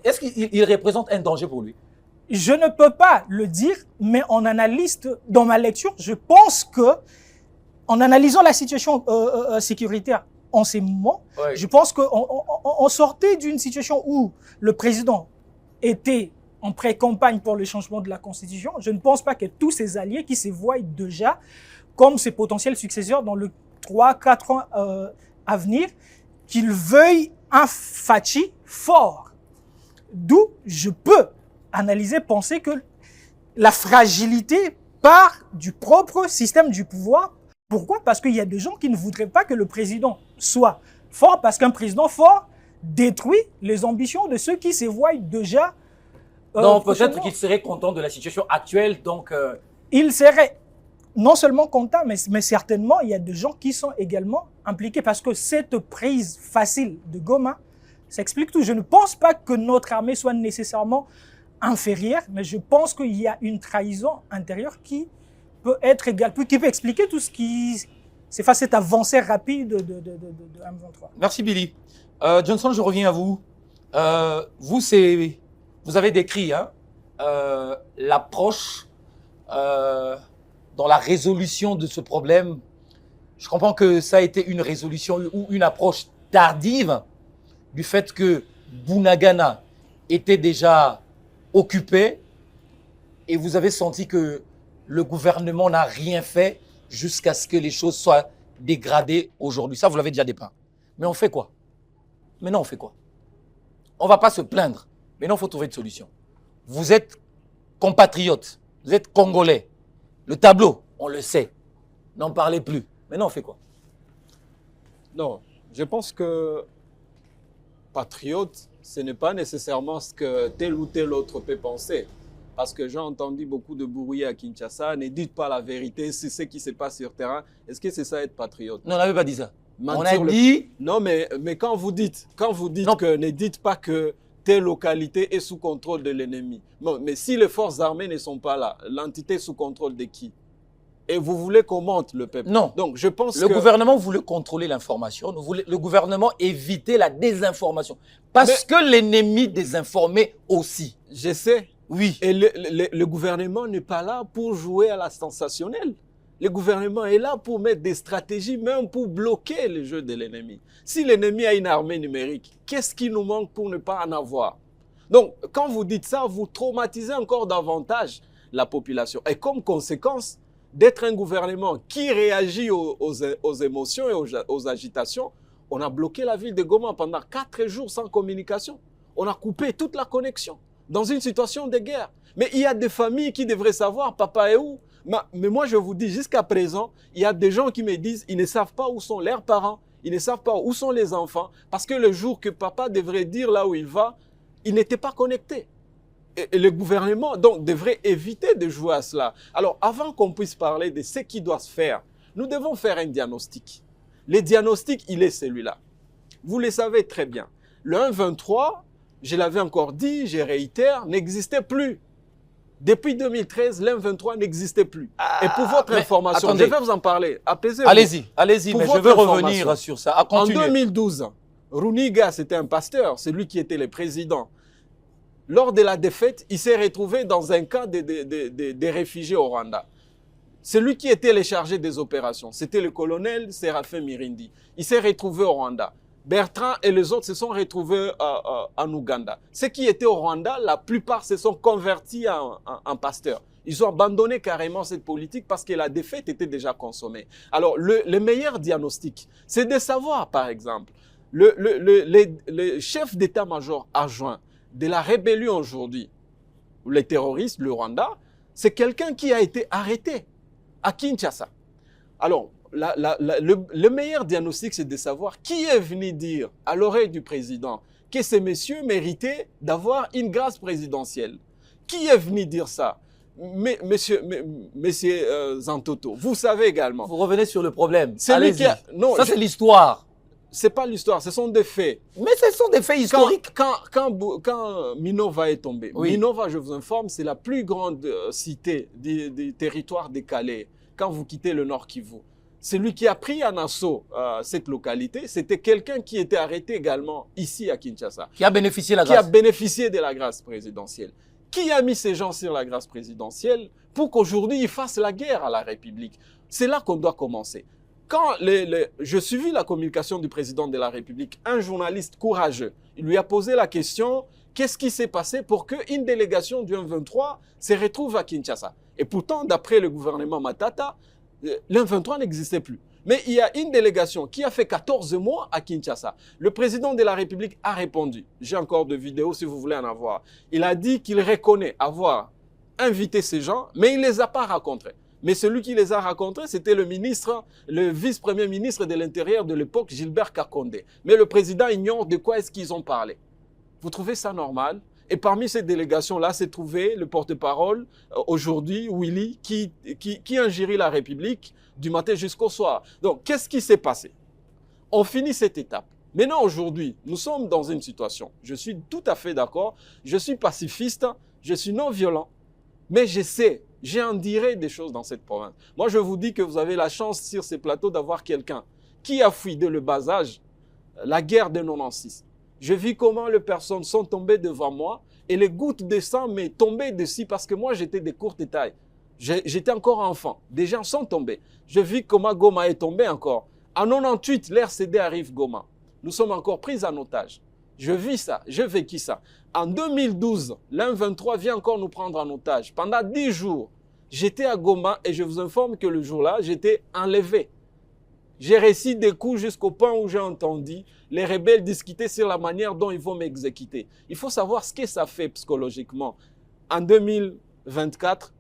Speaker 1: Est-ce qu'il représente un danger pour lui?
Speaker 3: Je ne peux pas le dire, mais en analyste, dans ma lecture, je pense que, en analysant la situation sécuritaire en ces moments, oui. Je pense qu'on sortait d'une situation où le président était en pré-campagne pour le changement de la Constitution. Je ne pense pas que tous ses alliés qui se voient déjà comme ses potentiels successeurs dans le 3-4 ans à venir, qu'ils veuillent un Fachi fort. D'où je peux analyser, penser que la fragilité part du propre système du pouvoir. Pourquoi? Parce qu'il y a des gens qui ne voudraient pas que le président soit fort, parce qu'un président fort détruit les ambitions de ceux qui se voient déjà
Speaker 1: Donc peut-être qu'il serait content de la situation actuelle. Donc
Speaker 3: il serait non seulement content, mais certainement il y a des gens qui sont également impliqués parce que cette prise facile de Goma s'explique tout. Je ne pense pas que notre armée soit nécessairement inférieure, mais je pense qu'il y a une trahison intérieure qui peut être égale, qui peut expliquer tout ce qui c'est face à cette avancée rapide de M23.
Speaker 1: Merci Billy. Johnson, je reviens à vous. Vous avez décrit hein, l'approche dans la résolution de ce problème. Je comprends que ça a été une résolution ou une approche tardive du fait que Bunagana était déjà occupé et vous avez senti que le gouvernement n'a rien fait jusqu'à ce que les choses soient dégradées aujourd'hui. Ça, vous l'avez déjà dépeint. Mais on fait quoi? Maintenant, on fait quoi? On ne va pas se plaindre. Maintenant, il faut trouver une solution. Vous êtes compatriotes, vous êtes congolais. Le tableau, on le sait. N'en parlez plus. Maintenant, on fait quoi?
Speaker 2: Non, je pense que patriote, ce n'est pas nécessairement ce que tel ou tel autre peut penser. Parce que j'ai entendu beaucoup de bruit à Kinshasa. Ne dites pas la vérité, c'est ce qui se passe sur le terrain. Est-ce que c'est ça être patriote?
Speaker 1: Non, on n'avait pas dit ça.
Speaker 2: Mentir
Speaker 1: on a dit...
Speaker 2: Non, mais quand vous dites que ne dites pas que telle localité est sous contrôle de l'ennemi. Non, mais si les forces armées ne sont pas là, l'entité est sous contrôle de qui? Et vous voulez qu'on monte le peuple?
Speaker 1: Non.
Speaker 2: Donc, je pense
Speaker 1: le gouvernement voulait contrôler l'information. Le gouvernement évitait la désinformation. Parce que l'ennemi désinformait aussi.
Speaker 2: Je sais.
Speaker 1: Oui.
Speaker 2: Et le gouvernement n'est pas là pour jouer à la sensationnelle. Le gouvernement est là pour mettre des stratégies, même pour bloquer le jeu de l'ennemi. Si l'ennemi a une armée numérique, qu'est-ce qui nous manque pour ne pas en avoir? Donc, quand vous dites ça, vous traumatisez encore davantage la population. Et comme conséquence d'être un gouvernement qui réagit aux émotions et aux agitations, on a bloqué la ville de Goma pendant 4 jours sans communication. On a coupé toute la connexion dans une situation de guerre. Mais il y a des familles qui devraient savoir papa est où. Mais moi, je vous dis, jusqu'à présent, il y a des gens qui me disent ils ne savent pas où sont leurs parents, ils ne savent pas où sont les enfants, parce que le jour que papa devrait dire là où il va, il n'était pas connecté. Et le gouvernement, donc, devrait éviter de jouer à cela. Alors, avant qu'on puisse parler de ce qui doit se faire, nous devons faire un diagnostic. Le diagnostic, il est celui-là. Vous le savez très bien. Le 1-23, je l'avais encore dit, je réitère, n'existait plus. Depuis 2013, l'M23 n'existait plus. Et pour votre information, attendez, je vais vous en parler. Apaisez-vous.
Speaker 1: Allez-y, mais je veux revenir sur ça.
Speaker 2: En 2012, Runiga, c'était un pasteur, c'est lui qui était le président. Lors de la défaite, il s'est retrouvé dans un camp des réfugiés au Rwanda. C'est lui qui était le chargé des opérations. C'était le colonel Séraphin Mirindi. Il s'est retrouvé au Rwanda. Bertrand et les autres se sont retrouvés en Ouganda. Ceux qui étaient au Rwanda, la plupart se sont convertis en pasteurs. Ils ont abandonné carrément cette politique parce que la défaite était déjà consommée. Alors, le meilleur diagnostic, c'est de savoir, par exemple, le chef d'état-major adjoint de la rébellion aujourd'hui, les terroristes, le Rwanda, c'est quelqu'un qui a été arrêté à Kinshasa. Alors, le meilleur diagnostic, c'est de savoir qui est venu dire à l'oreille du président que ces messieurs méritaient d'avoir une grâce présidentielle. Qui est venu dire ça? Monsieur Zantoto, vous savez également.
Speaker 1: Vous revenez sur le problème.
Speaker 2: Allez-y.
Speaker 1: Non, ça, c'est l'histoire.
Speaker 2: C'est pas l'histoire, ce sont des faits.
Speaker 1: Mais ce sont des faits historiques.
Speaker 2: Quand Minova est tombé,
Speaker 1: oui.
Speaker 2: Minova, je vous informe, c'est la plus grande cité du territoire de Calais. Quand vous quittez le Nord Kivu, celui qui a pris en assaut cette localité, c'était quelqu'un qui était arrêté également ici à Kinshasa.
Speaker 1: Qui a bénéficié de la grâce.
Speaker 2: Qui a bénéficié de la grâce présidentielle. Qui a mis ces gens sur la grâce présidentielle pour qu'aujourd'hui ils fassent la guerre à la République? C'est là qu'on doit commencer. Quand je suivis la communication du président de la République, un journaliste courageux, il lui a posé la question, qu'est-ce qui s'est passé pour qu'une délégation du M23 se retrouve à Kinshasa? Et pourtant, d'après le gouvernement Matata, l'M23 n'existait plus. Mais il y a une délégation qui a fait 14 mois à Kinshasa. Le président de la République a répondu. J'ai encore de vidéos si vous voulez en avoir. Il a dit qu'il reconnaît avoir invité ces gens, mais il ne les a pas rencontrés. Mais celui qui les a rencontrés, c'était le vice-premier ministre de l'Intérieur de l'époque, Gilbert Kakonde. Mais le président ignore de quoi est-ce qu'ils ont parlé. Vous trouvez ça normal? Et parmi ces délégations-là, s'est trouvé le porte-parole, aujourd'hui, Willy, qui ingérait la République du matin jusqu'au soir. Donc, qu'est-ce qui s'est passé? On finit cette étape. Maintenant, aujourd'hui, nous sommes dans une situation, je suis tout à fait d'accord, je suis pacifiste, je suis non-violent, mais je sais, j'ai enduré des choses dans cette province. Moi, je vous dis que vous avez la chance sur ces plateaux d'avoir quelqu'un qui a fui dès le bas âge la guerre de 96. Je vis comment les personnes sont tombées devant moi et les gouttes de sang m'est tombées dessus parce que moi, j'étais de courte taille. J'étais encore enfant. Des gens sont tombés. Je vis comment Goma est tombé encore. En 98, l'RCD arrive Goma. Nous sommes encore pris en otage. Je vis ça, je vécu ça. En 2012, l'M23 vient encore nous prendre en otage. Pendant 10 jours, j'étais à Goma et je vous informe que le jour-là, j'étais enlevé. J'ai réussi des coups jusqu'au point où j'ai entendu les rebelles discuter sur la manière dont ils vont m'exécuter. Il faut savoir ce que ça fait psychologiquement. En 2024,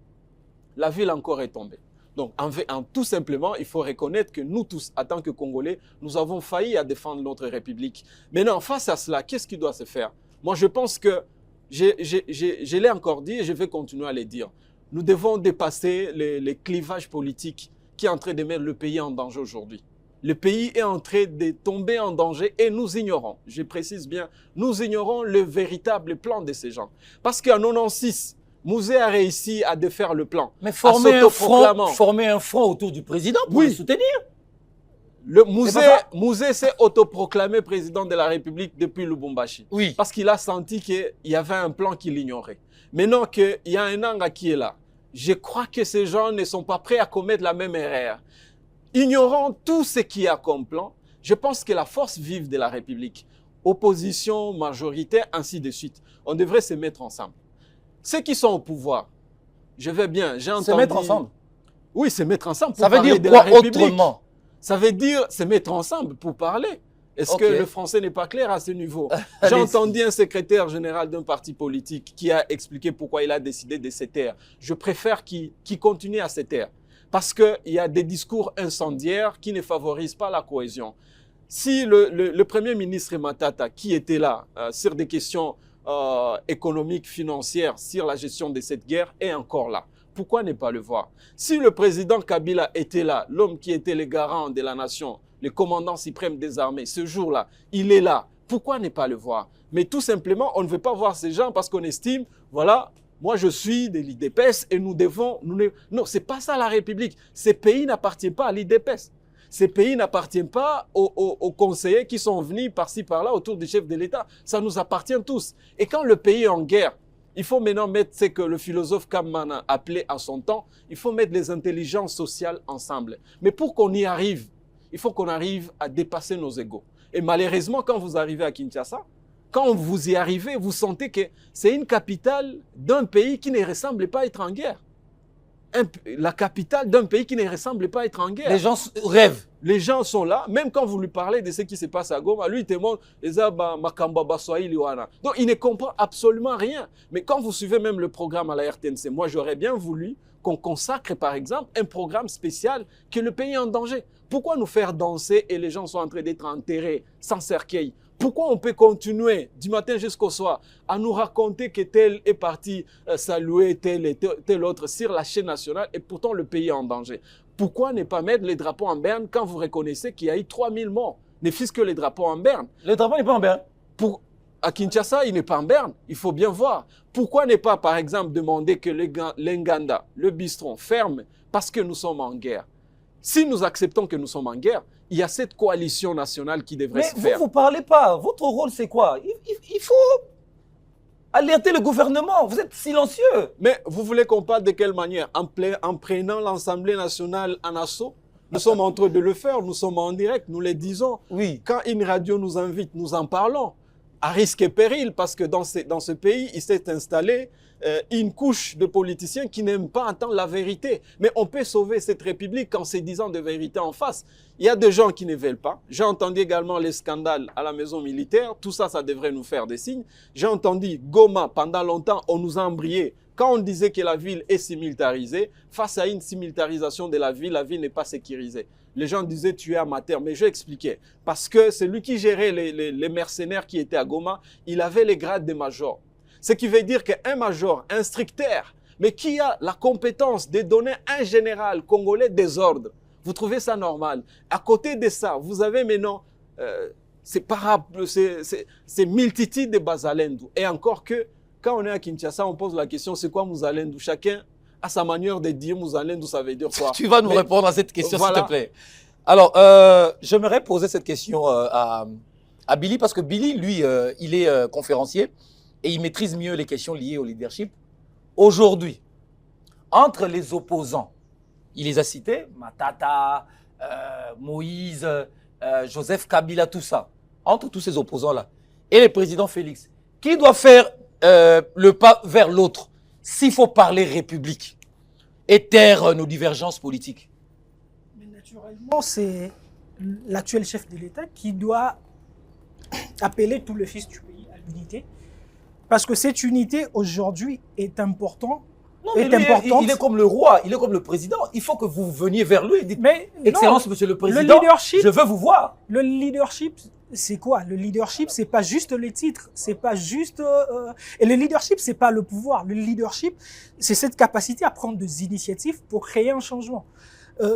Speaker 2: la ville encore est tombée. Donc, tout simplement, il faut reconnaître que nous tous, en tant que Congolais, nous avons failli à défendre notre République. Maintenant, face à cela, qu'est-ce qui doit se faire? Moi, je pense que, je l'ai encore dit et je vais continuer à le dire, nous devons dépasser les clivages politiques qui sont en train de mettre le pays en danger aujourd'hui. Le pays est en train de tomber en danger et nous ignorons, je précise bien, nous ignorons le véritable plan de ces gens. Parce qu'en 96, Mouzé a réussi à défaire le plan.
Speaker 1: Mais former un front autour du président pour le soutenir.
Speaker 2: Mouzé s'est autoproclamé président de la République depuis Lubumbashi.
Speaker 1: Oui.
Speaker 2: Parce qu'il a senti qu'il y avait un plan qu'il ignorait. Maintenant qu'il y a un Nanga qui est là, je crois que ces gens ne sont pas prêts à commettre la même erreur. Ignorant tout ce qu'il y a comme plan, je pense que la force vive de la République, opposition, majorité, ainsi de suite, on devrait se mettre ensemble. Ceux qui sont au pouvoir, je vais bien, j'ai entendu...
Speaker 1: Se mettre ensemble?
Speaker 2: Oui, se mettre ensemble pour
Speaker 1: parler de la République.
Speaker 2: Ça veut dire quoi
Speaker 1: autrement?
Speaker 2: Ça veut dire se mettre ensemble pour parler. Est-ce que le français n'est pas clair à ce niveau? J'ai entendu un secrétaire général d'un parti politique qui a expliqué pourquoi il a décidé de se taire. Je préfère qu'il continue à se taire. Parce qu'il y a des discours incendiaires qui ne favorisent pas la cohésion. Si le Premier ministre Matata, qui était là sur des questions économiques, financières, sur la gestion de cette guerre, est encore là, pourquoi ne pas le voir? Si le président Kabila était là, l'homme qui était le garant de la nation, le commandant suprême des armées, ce jour-là, il est là, pourquoi ne pas le voir? Mais tout simplement, on ne veut pas voir ces gens parce qu'on estime, voilà, moi je suis de l'IDPS et nous devons... Non, ce n'est pas ça la République. Ces pays n'appartiennent pas à l'IDPS. Ces pays n'appartiennent pas aux conseillers qui sont venus par-ci, par-là, autour du chef de l'État. Ça nous appartient tous. Et quand le pays est en guerre, il faut maintenant mettre ce que le philosophe Kamman a appelé à son temps, il faut mettre les intelligences sociales ensemble. Mais pour qu'on y arrive, il faut qu'on arrive à dépasser nos égos. Et malheureusement, quand vous arrivez à Kinshasa, quand vous y arrivez, vous sentez que c'est une capitale d'un pays qui ne ressemble pas à être en guerre. La capitale d'un pays qui ne ressemble pas à être en guerre.
Speaker 1: Les gens rêvent.
Speaker 2: Les gens sont là, même quand vous lui parlez de ce qui se passe à Goma, lui il témoigne, donc il ne comprend absolument rien. Mais quand vous suivez même le programme à la RTNC, moi j'aurais bien voulu qu'on consacre par exemple un programme spécial que le pays est en danger. Pourquoi nous faire danser et les gens sont en train d'être enterrés sans cercueil? Pourquoi on peut continuer du matin jusqu'au soir à nous raconter que tel est parti saluer tel et tel autre sur la chaîne nationale et pourtant le pays est en danger? Pourquoi ne pas mettre les drapeaux en berne quand vous reconnaissez qu'il y a eu 3000 morts? Ne fût-ce que les drapeaux en berne.
Speaker 1: Le drapeau n'est pas en berne.
Speaker 2: À Kinshasa, il n'est pas en berne. Il faut bien voir. Pourquoi ne pas, par exemple, demander que l'Enganda, le Bistron, ferme parce que nous sommes en guerre? Si nous acceptons que nous sommes en guerre, il y a cette coalition nationale qui devrait se faire.
Speaker 1: Mais vous ne parlez pas. Votre rôle, c'est quoi? Il faut alerter le gouvernement. Vous êtes silencieux.
Speaker 2: Mais vous voulez qu'on parle de quelle manière? En prenant l'Assemblée nationale en assaut? Nous sommes en train de le faire. Nous sommes en direct. Nous le disons.
Speaker 1: Oui.
Speaker 2: Quand une radio nous invite, nous en parlons. À risque et péril, parce que dans ce pays, il s'est installé une couche de politiciens qui n'aiment pas entendre la vérité. Mais on peut sauver cette République en se disant de vérité en face. Il y a des gens qui ne veulent pas. J'ai entendu également les scandales à la maison militaire. Tout ça, ça devrait nous faire des signes. J'ai entendu Goma, pendant longtemps, on nous a embrayé. Quand on disait que la ville est similitarisée, face à une similitarisation de la ville n'est pas sécurisée. Les gens disaient tu es amateur, mais je expliquais. Parce que celui qui gérait les mercenaires qui étaient à Goma, il avait les grades de major. Ce qui veut dire qu'un major, un strictaire, mais qui a la compétence de donner un général congolais des ordres, vous trouvez ça normal? À côté de ça, vous avez maintenant c'est multitude de Bazalendo. Et encore que, quand on est à Kinshasa, on pose la question, c'est quoi Muzalendo? Chacun a sa manière de dire Muzalendo, ça veut dire quoi?
Speaker 1: Tu vas nous répondre à cette question,
Speaker 2: voilà.
Speaker 1: s'il te plaît. Alors, j'aimerais poser cette question à Billy, parce que Billy, lui, il est conférencier et il maîtrise mieux les questions liées au leadership. Aujourd'hui, entre les opposants, il les a cités, Matata, Moïse, Joseph Kabila, tout ça, entre tous ces opposants-là, et le président Félix, qui doit faire le pas vers l'autre s'il faut parler république et taire nos divergences politiques?
Speaker 3: Mais naturellement, c'est l'actuel chef de l'État qui doit appeler tout le fils du pays à l'unité. Parce que cette unité, aujourd'hui, est importante.
Speaker 1: Non, mais lui, il est comme le roi, il est comme le président. Il faut que vous veniez vers lui et dites,
Speaker 3: mais
Speaker 1: Excellence,
Speaker 3: non,
Speaker 1: monsieur le président, je veux vous voir.
Speaker 3: Le leadership, c'est quoi? Le leadership, c'est pas juste les titres, c'est pas juste... Et le leadership, c'est pas le pouvoir. Le leadership, c'est cette capacité à prendre des initiatives pour créer un changement.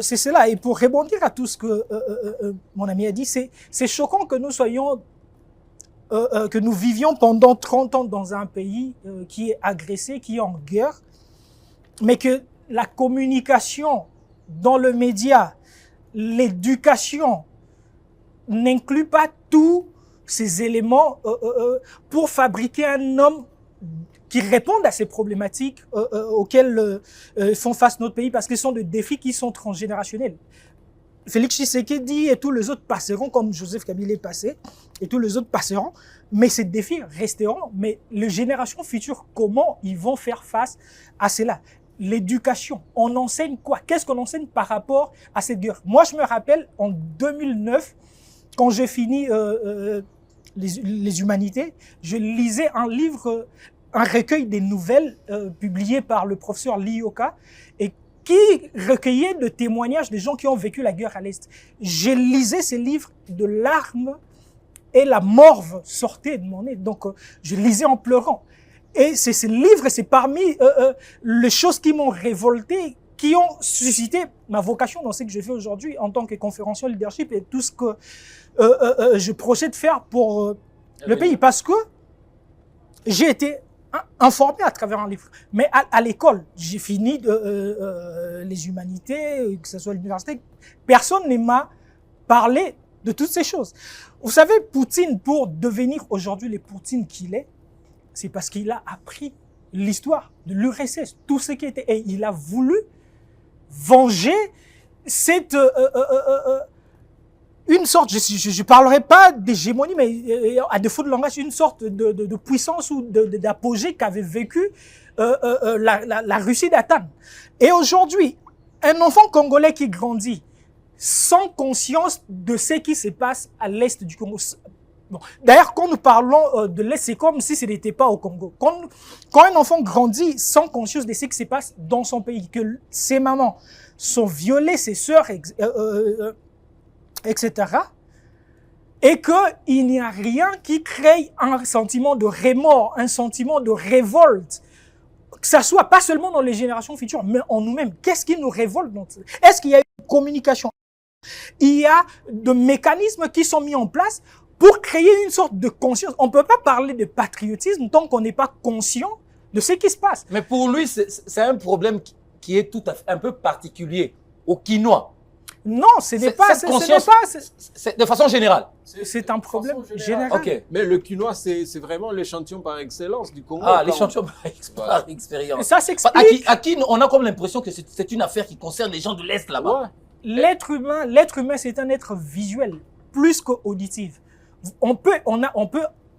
Speaker 3: C'est cela. Et pour rebondir à tout ce que mon ami a dit, c'est choquant que nous soyons... que nous vivions pendant 30 ans dans un pays qui est agressé, qui est en guerre, mais que la communication dans le média, l'éducation n'inclut pas tous ces éléments pour fabriquer un homme qui réponde à ces problématiques auxquelles font face notre pays, parce que ce sont des défis qui sont transgénérationnels. Félix Tshisekedi et tous les autres passeront, comme Joseph Kabila est passé, et tous les autres passeront, mais ces défis resteront. Mais les générations futures, comment ils vont faire face à cela? L'éducation, on enseigne quoi? Qu'est-ce qu'on enseigne par rapport à cette guerre? Moi, je me rappelle, en 2009, quand j'ai fini les humanités, je lisais un livre, un recueil des nouvelles publié par le professeur Lioka, et qui recueillait de témoignages des gens qui ont vécu la guerre à l'Est. Je lisais ces livres, de larmes et la morve sortait de mon nez. Donc, je lisais en pleurant. Et c'est ces livres, c'est parmi les choses qui m'ont révolté, qui ont suscité ma vocation dans ce que je fais aujourd'hui en tant que conférencier leadership et tout ce que je projette de faire pour le pays. Parce que j'ai été informé à travers un livre. Mais à l'école, j'ai fini les humanités, que ce soit l'université, personne ne m'a parlé de toutes ces choses. Vous savez, Poutine, pour devenir aujourd'hui le Poutine qu'il est, c'est parce qu'il a appris l'histoire de l'URSS, tout ce qui était, et il a voulu venger cette une sorte, je parlerai pas d'hégémonie, mais à défaut de langage, une sorte de puissance ou d'apogée qu'avait vécu la Russie d'Atan. Et aujourd'hui, un enfant congolais qui grandit sans conscience de ce qui se passe à l'est du Congo. Bon. D'ailleurs, quand nous parlons de l'Est, c'est comme si ce n'était pas au Congo. Quand un enfant grandit sans conscience de ce qui se passe dans son pays, que ses mamans sont violées, ses sœurs, etc., et qu'il n'y a rien qui crée un sentiment de remords, un sentiment de révolte, que ça soit pas seulement dans les générations futures, mais en nous-mêmes. Qu'est-ce qui nous révolte? Est-ce qu'il y a une communication? Il y a des mécanismes qui sont mis en place pour créer une sorte de conscience. On ne peut pas parler de patriotisme tant qu'on n'est pas conscient de ce qui se passe.
Speaker 1: Mais pour lui, c'est un problème qui est tout à fait un peu particulier au Quinois.
Speaker 3: Non, ce n'est pas.
Speaker 1: C'est de façon générale.
Speaker 3: C'est un problème général.
Speaker 1: Okay.
Speaker 2: Mais le quinoa, c'est vraiment l'échantillon par excellence du Congo.
Speaker 1: Ah, l'échantillon par expérience.
Speaker 3: Et ça s'explique.
Speaker 1: À qui on a comme l'impression que c'est une affaire qui concerne les gens de l'Est là-bas.
Speaker 3: Ouais. L'être humain, c'est un être visuel, plus qu'auditif. On peut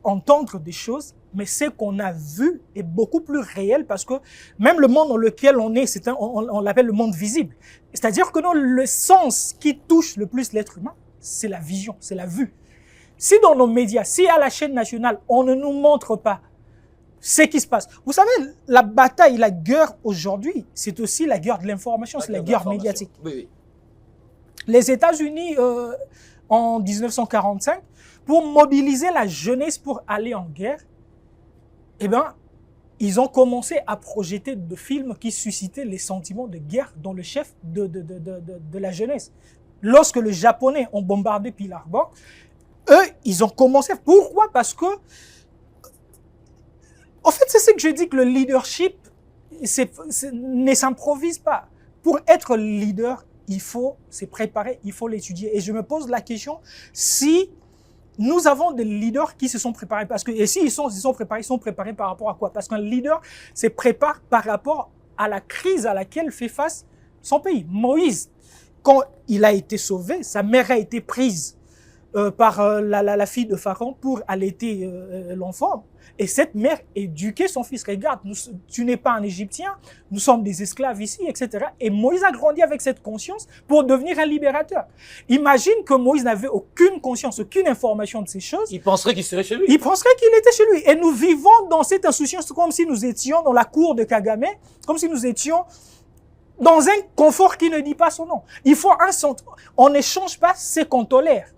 Speaker 3: entendre des choses, mais ce qu'on a vu est beaucoup plus réel parce que même le monde dans lequel on est, on l'appelle le monde visible. C'est-à-dire que le sens qui touche le plus l'être humain, c'est la vision, c'est la vue. Si dans nos médias, si à la chaîne nationale, on ne nous montre pas ce qui se passe. Vous savez, la bataille, la guerre aujourd'hui, c'est aussi la guerre de l'information, c'est la guerre médiatique.
Speaker 1: Oui, oui.
Speaker 3: Les États-Unis, en 1945, pour mobiliser la jeunesse pour aller en guerre, eh ben, ils ont commencé à projeter de films qui suscitaient les sentiments de guerre dans le chef de la jeunesse. Lorsque les Japonais ont bombardé Pearl Harbor, eux, ils ont commencé. Pourquoi? Parce que, en fait, c'est ce que je dis, que le leadership ne s'improvise pas. Pour être leader, il faut se préparer, il faut l'étudier. Et je me pose la question, si nous avons des leaders qui se sont préparés, parce que, et si ils sont préparés par rapport à quoi? Parce qu'un leader se prépare par rapport à la crise à laquelle fait face son pays. Moïse, quand il a été sauvé, sa mère a été prise par la fille de Pharaon pour allaiter l'enfant. Et cette mère éduquait son fils. Regarde, tu n'es pas un Égyptien, nous sommes des esclaves ici, etc. Et Moïse a grandi avec cette conscience pour devenir un libérateur. Imagine que Moïse n'avait aucune conscience, aucune information de ces choses.
Speaker 1: Il penserait qu'il serait chez lui.
Speaker 3: Il penserait qu'il était chez lui. Et nous vivons dans cette insouciance comme si nous étions dans la cour de Kagame, comme si nous étions dans un confort qui ne dit pas son nom. Il faut on n'échange pas ce qu'on tolère.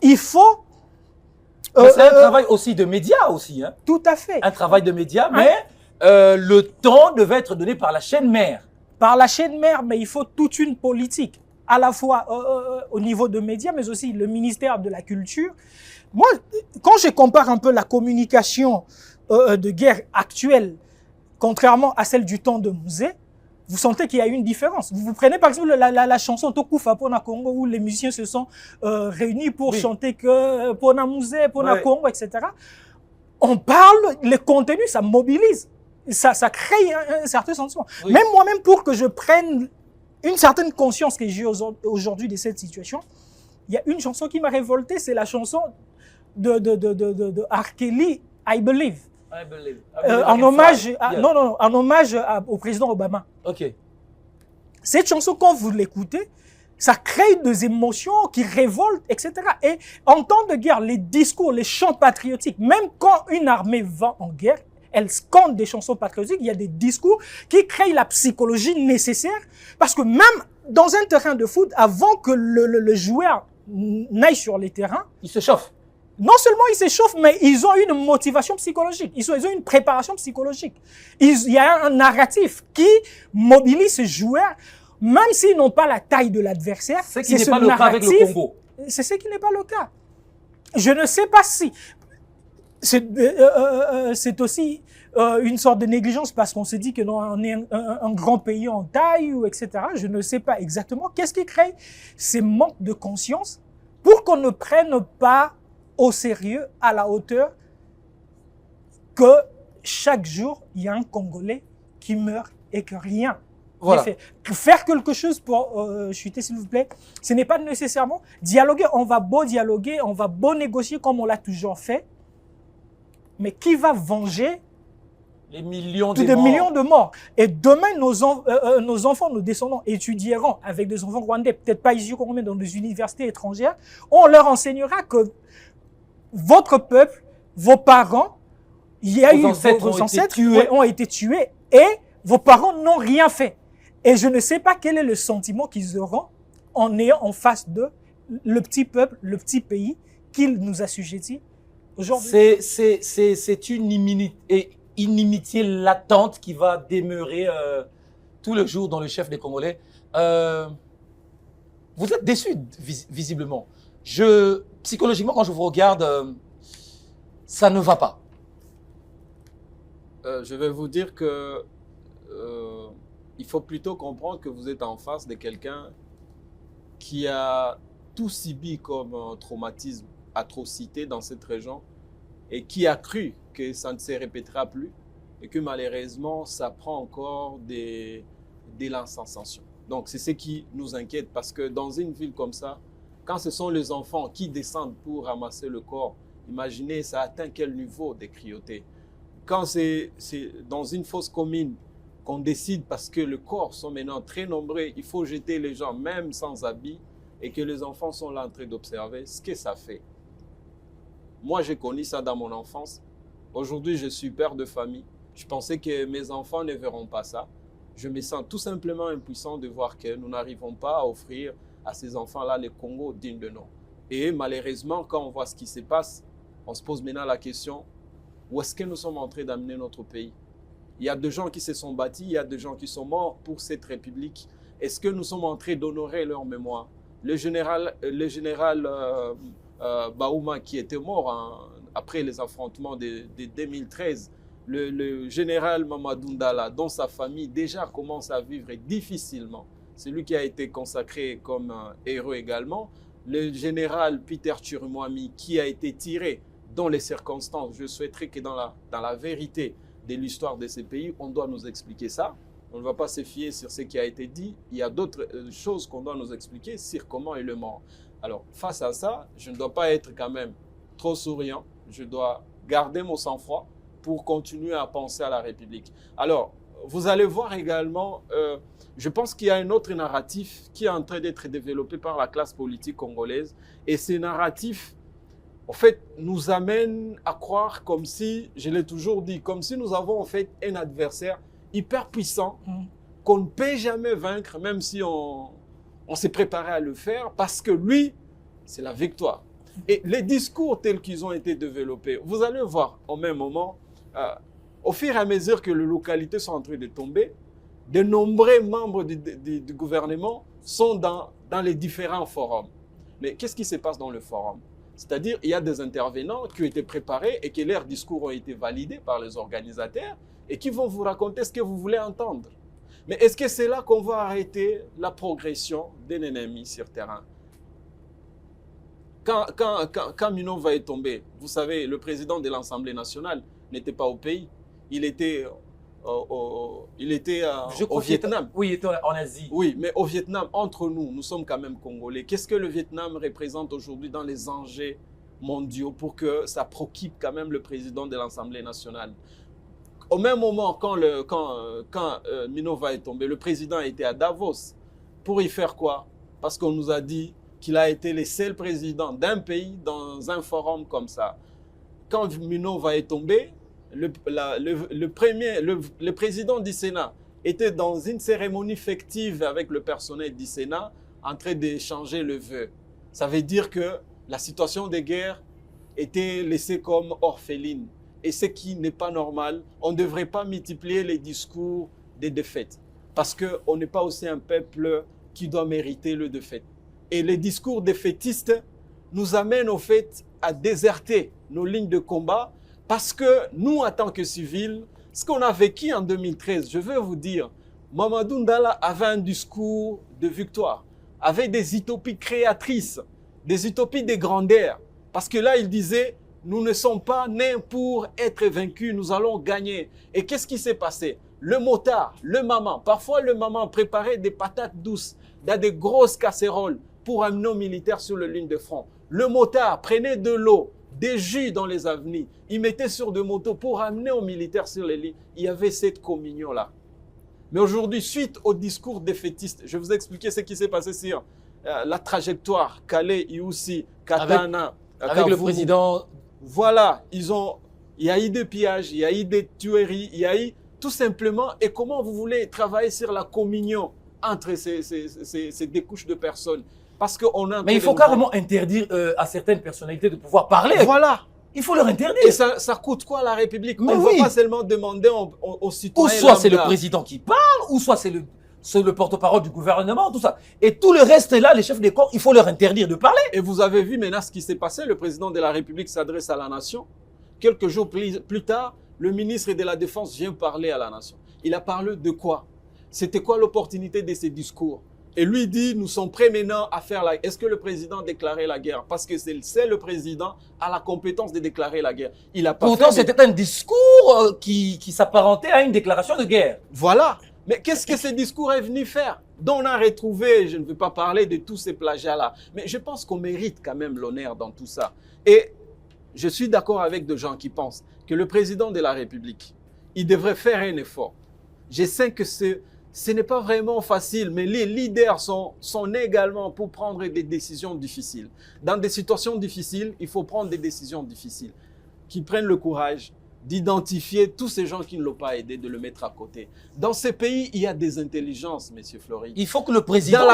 Speaker 3: Il faut...
Speaker 1: c'est un travail aussi de médias aussi. Hein.
Speaker 3: Tout à fait.
Speaker 1: Un travail de médias, mais le temps devait être donné par la chaîne mère.
Speaker 3: Par la chaîne mère, mais il faut toute une politique, à la fois au niveau de médias, mais aussi le ministère de la Culture. Moi, quand je compare un peu la communication de guerre actuelle, contrairement à celle du temps de Musée, vous sentez qu'il y a une différence. Vous prenez par exemple la chanson Tokufa Pona Congo où les musiciens se sont réunis pour chanter que Pona Musée, Pona Congo, etc. On parle, le contenu, ça mobilise. Ça crée un certain sentiment. Oui. Même moi-même, pour que je prenne une certaine conscience que j'ai aujourd'hui de cette situation, il y a une chanson qui m'a révolté, c'est la chanson de R. Kelly, I Believe. En hommage, en hommage au président Obama.
Speaker 1: Ok.
Speaker 3: Cette chanson, quand vous l'écoutez, ça crée des émotions qui révoltent, etc. Et en temps de guerre, les discours, les chants patriotiques, même quand une armée va en guerre, elle scande des chansons patriotiques, il y a des discours qui créent la psychologie nécessaire. Parce que même dans un terrain de foot, avant que le joueur n'aille sur les terrains,
Speaker 1: il se chauffe.
Speaker 3: Non seulement ils s'échauffent, mais ils ont une motivation psychologique. Ils ont une préparation psychologique. Il y a un narratif qui mobilise ces joueurs, même s'ils n'ont pas la taille de l'adversaire.
Speaker 1: Ce qui n'est pas le cas avec le Congo.
Speaker 3: C'est ce qui n'est pas le cas. Je ne sais pas si... C'est aussi une sorte de négligence parce qu'on se dit que non, on est un grand pays en taille, ou etc. Je ne sais pas exactement. Qu'est-ce qui crée ces manques de conscience pour qu'on ne prenne pas au sérieux, à la hauteur, que chaque jour, il y a un Congolais qui meurt et que rien n'est fait. Faire quelque chose pour chuter, s'il vous plaît, ce n'est pas nécessairement dialoguer. On va beau dialoguer, on va beau négocier comme on l'a toujours fait, mais qui va venger
Speaker 1: les millions
Speaker 3: de morts. Et demain, nos enfants, nos descendants étudieront avec des enfants rwandais, peut-être pas ici, mais dans des universités étrangères. On leur enseignera que votre peuple, vos parents, vos ancêtres ont été tués et vos parents n'ont rien fait. Et je ne sais pas quel est le sentiment qu'ils auront en ayant en face d'eux le petit peuple, le petit pays qu'ils nous assujettit aujourd'hui.
Speaker 1: C'est une inimitié latente qui va demeurer tout le jour dans le chef des Congolais. Vous êtes déçus, visiblement. Psychologiquement, quand je vous regarde, ça ne va pas.
Speaker 2: Je vais vous dire que il faut plutôt comprendre que vous êtes en face de quelqu'un qui a tout subi comme traumatisme, atrocité dans cette région et qui a cru que ça ne se répétera plus et que malheureusement, ça prend encore de l'insensation. Donc, c'est ce qui nous inquiète parce que dans une ville comme ça, quand ce sont les enfants qui descendent pour ramasser le corps, imaginez, ça atteint quel niveau de cruauté. Quand c'est dans une fosse commune qu'on décide parce que les corps sont maintenant très nombreux, il faut jeter les gens même sans habit et que les enfants sont là en train d'observer ce que ça fait. Moi, j'ai connu ça dans mon enfance. Aujourd'hui, je suis père de famille. Je pensais que mes enfants ne verront pas ça. Je me sens tout simplement impuissant de voir que nous n'arrivons pas à offrir à ces enfants-là les Congos dignes de nom. Et malheureusement, quand on voit ce qui se passe, on se pose maintenant la question, où est-ce que nous sommes en train d'amener notre pays? Il y a des gens qui se sont bâtis, il y a des gens qui sont morts pour cette République. Est-ce que nous sommes en train d'honorer leur mémoire? Le général Baouma, qui était mort après les affrontements de 2013, le général Mamadou Ndala, dont sa famille déjà commence à vivre difficilement, c'est lui qui a été consacré comme héros également. Le général Peter Chirimwami, qui a été tiré dans les circonstances. Je souhaiterais que dans la vérité de l'histoire de ces pays, on doit nous expliquer ça. On ne va pas se fier sur ce qui a été dit. Il y a d'autres choses qu'on doit nous expliquer sur comment il est mort. Alors, face à ça, je ne dois pas être quand même trop souriant. Je dois garder mon sang-froid pour continuer à penser à la République. Alors, vous allez voir également, je pense qu'il y a un autre narratif qui est en train d'être développé par la classe politique congolaise. Et ce narratif, en fait, nous amène à croire comme si, je l'ai toujours dit, comme si nous avons en fait un adversaire hyper puissant qu'on ne peut jamais vaincre, même si on s'est préparé à le faire, parce que lui, c'est la victoire. Et les discours tels qu'ils ont été développés, vous allez voir au même moment, au fur et à mesure que les localités sont en train de tomber, de nombreux membres du gouvernement sont dans les différents forums. Mais qu'est-ce qui se passe dans le forum? C'est-à-dire, il y a des intervenants qui ont été préparés et que leurs discours ont été validés par les organisateurs et qui vont vous raconter ce que vous voulez entendre. Mais est-ce que c'est là qu'on va arrêter la progression d'un ennemi sur terrain? Quand Minova est tombé, vous savez, le président de l'Assemblée nationale n'était pas au pays. Il était au Vietnam.
Speaker 1: Oui, il était en Asie.
Speaker 2: Oui, mais au Vietnam, entre nous, nous sommes quand même Congolais. Qu'est-ce que le Vietnam représente aujourd'hui dans les enjeux mondiaux pour que ça préoccupe quand même le président de l'Assemblée nationale? Au même moment, quand Minova est tombé, le président était à Davos pour y faire quoi? Parce qu'on nous a dit qu'il a été le seul président d'un pays dans un forum comme ça. Quand Minova est tombé, le président du Sénat était dans une cérémonie fictive avec le personnel du Sénat en train d'échanger le vœu. Ça veut dire que la situation de guerre était laissée comme orpheline. Et ce qui n'est pas normal, on ne devrait pas multiplier les discours des défaites. Parce qu'on n'est pas aussi un peuple qui doit mériter le défaite. Et les discours défaitistes nous amènent au fait à déserter nos lignes de combat parce que nous, en tant que civils, ce qu'on a vécu en 2013, je veux vous dire, Mamadou Ndala avait un discours de victoire, avait des utopies créatrices, des utopies de grandeur. Parce que là, il disait, nous ne sommes pas nés pour être vaincus, nous allons gagner. Et qu'est-ce qui s'est passé? Le motard, le maman, parfois le maman préparait des patates douces dans des grosses casseroles pour amener aux militaires sur la ligne de front. Le motard prenait de l'eau, des jus dans les avenues, il mettait sur des motos pour amener aux militaires sur les lignes. Il y avait cette communion-là. Mais aujourd'hui, suite au discours défaitiste, je vais vous expliquer ce qui s'est passé sur la trajectoire Calais-Iousi, Katana.
Speaker 1: Avec le président.
Speaker 2: Voilà, il y a eu des pillages, il y a eu des tueries, il y a eu tout simplement. Et comment vous voulez travailler sur la communion entre ces deux couches de personnes? Parce qu'on a.
Speaker 1: Mais il faut carrément interdire à certaines personnalités de pouvoir parler.
Speaker 2: Voilà.
Speaker 1: Il faut leur interdire.
Speaker 2: Et ça coûte quoi à la République? On ne va pas seulement demander aux citoyens.
Speaker 1: Ou soit c'est le président qui parle, ou soit c'est le porte-parole du gouvernement, tout ça. Et tout le reste là, les chefs des corps, il faut leur interdire de parler.
Speaker 2: Et vous avez vu maintenant ce qui s'est passé. Le président de la République s'adresse à la nation. Quelques jours plus tard, le ministre de la Défense vient parler à la nation. Il a parlé de quoi? C'était quoi l'opportunité de ces discours? Et lui dit, nous sommes prêts maintenant à faire la guerre. Est-ce que le président a déclaré la guerre? Parce que c'est le président à la compétence de déclarer la guerre. Il a pas
Speaker 1: Pourtant, c'était un discours qui s'apparentait à une déclaration de guerre.
Speaker 2: Voilà. Mais qu'est-ce que ce discours est venu faire? Donc on a retrouvé, je ne veux pas parler de tous ces plagiats-là, mais je pense qu'on mérite quand même l'honneur dans tout ça. Et je suis d'accord avec des gens qui pensent que le président de la République, il devrait faire un effort. Je sais que ce n'est pas vraiment facile, mais les leaders sont également pour prendre des décisions difficiles. Dans des situations difficiles, il faut prendre des décisions difficiles. Qu'ils prennent le courage d'identifier tous ces gens qui ne l'ont pas aidé, de le mettre à côté. Dans ces pays, il y a des intelligences, M. Fleury.
Speaker 1: Il faut que le président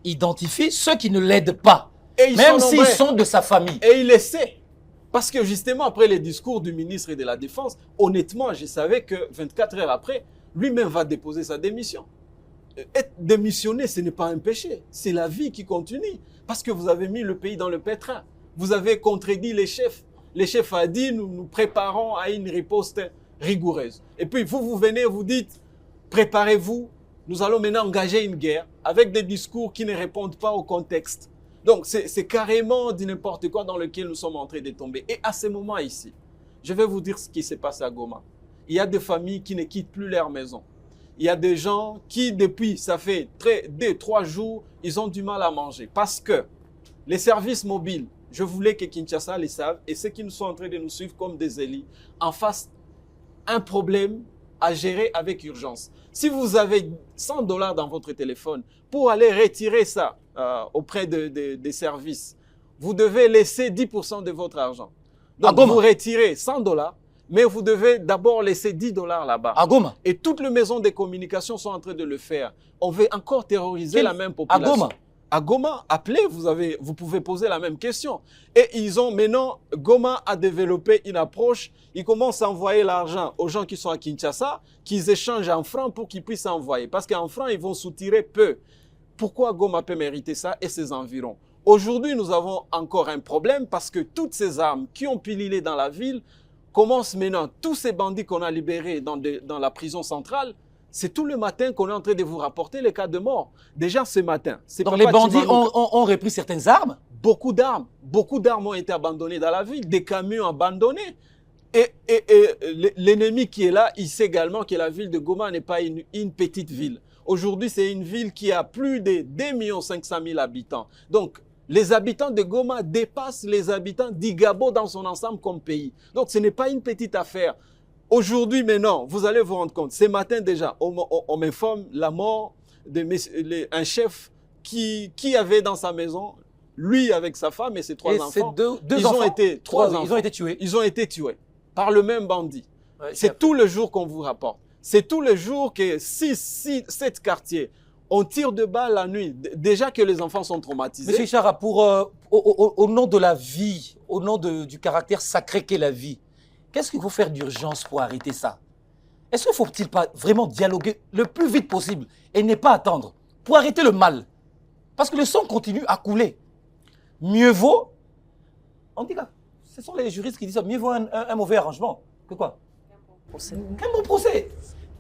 Speaker 1: identifie ceux qui ne l'aident pas,
Speaker 2: Et
Speaker 1: même s'ils sont de sa famille.
Speaker 2: Et il le sait. Parce que justement, après les discours du ministre de la Défense, honnêtement, je savais que 24 heures après, lui-même va déposer sa démission. Être démissionné, ce n'est pas un péché. C'est la vie qui continue. Parce que vous avez mis le pays dans le pétrin. Vous avez contredit les chefs. Les chefs ont dit, nous nous préparons à une riposte rigoureuse. Et puis vous venez, vous dites, préparez-vous, nous allons maintenant engager une guerre avec des discours qui ne répondent pas au contexte. Donc, c'est carrément du n'importe quoi dans lequel nous sommes en train de tomber. Et à ce moment ici, je vais vous dire ce qui s'est passé à Goma. Il y a des familles qui ne quittent plus leur maison. Il y a des gens qui, depuis, ça fait 2-3 jours, ils ont du mal à manger. Parce que les services mobiles, je voulais que Kinshasa les savent, et ceux qui nous sont en train de nous suivre comme des élites, en face un problème à gérer avec urgence. Si vous avez $100 dans votre téléphone, pour aller retirer ça auprès des services, vous devez laisser 10% de votre argent. Donc vous retirez $100, mais vous devez d'abord laisser $10 là-bas.
Speaker 1: À Goma.
Speaker 2: Et toutes les maisons de communication sont en train de le faire. On veut encore terroriser la même population.
Speaker 1: À Goma.
Speaker 2: À Goma, appelez, vous pouvez poser la même question. Et maintenant, Goma a développé une approche. Ils commencent à envoyer l'argent aux gens qui sont à Kinshasa, qu'ils échangent en francs pour qu'ils puissent envoyer. Parce qu'en francs, ils vont soutirer peu. Pourquoi Goma peut mériter ça et ses environs? Aujourd'hui, nous avons encore un problème parce que toutes ces armes qui ont pililé dans la ville commencent maintenant. Tous ces bandits qu'on a libérés dans la prison centrale, c'est tout le matin qu'on est en train de vous rapporter les cas de mort. Déjà ce matin.
Speaker 1: Donc les bandits ont repris certaines armes?
Speaker 2: Beaucoup d'armes. Beaucoup d'armes ont été abandonnées dans la ville. Des camions abandonnés. Et l'ennemi qui est là, il sait également que la ville de Goma n'est pas une petite ville. Aujourd'hui, c'est une ville qui a plus de 2 500 000 habitants. Donc, les habitants de Goma dépassent les habitants d'Igabo dans son ensemble comme pays. Donc, ce n'est pas une petite affaire. Aujourd'hui, maintenant, vous allez vous rendre compte. Ce matin déjà, on m'informe la mort d'un chef qui avait dans sa maison, lui avec sa femme et ses 3 enfants.
Speaker 1: Deux enfants,
Speaker 2: ils ont été tués. Ils ont été tués par le même bandit. Ouais, c'est tout le jour qu'on vous rapporte. C'est tous les jours que 7 quartiers, on tire de balles la nuit. Déjà que les enfants sont traumatisés.
Speaker 1: Monsieur Ishara, au nom de la vie, au nom du caractère sacré qu'est la vie, qu'est-ce qu'il faut faire d'urgence pour arrêter ça? Est-ce qu'il ne faut-il pas vraiment dialoguer le plus vite possible et ne pas attendre pour arrêter le mal? Parce que le sang continue à couler. Mieux vaut, on dit là, ce sont les juristes qui disent ça, mieux vaut un mauvais arrangement que quoi? Un bon procès.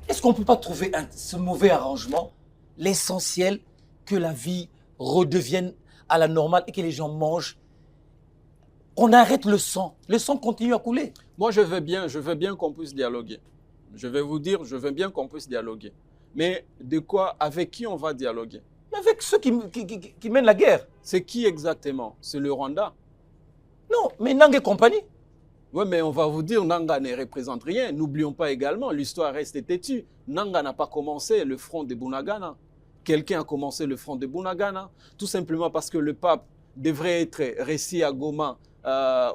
Speaker 1: Est-ce qu'on ne peut pas trouver ce mauvais arrangement, l'essentiel, que la vie redevienne à la normale et que les gens mangent? On arrête le sang. Le sang continue à couler.
Speaker 2: Moi, je veux bien qu'on puisse dialoguer. Je vais vous dire, je veux bien qu'on puisse dialoguer. Mais de quoi, avec qui on va dialoguer?
Speaker 1: Avec ceux qui mènent la guerre.
Speaker 2: C'est qui exactement? C'est le Rwanda?
Speaker 1: Non, mais Nanga et compagnie.
Speaker 2: Oui, mais on va vous dire, Nanga ne représente rien. N'oublions pas également, l'histoire reste têtue. Nanga n'a pas commencé le front de Bunagana. Quelqu'un a commencé le front de Bunagana, tout simplement parce que le pape devrait être resté à Goma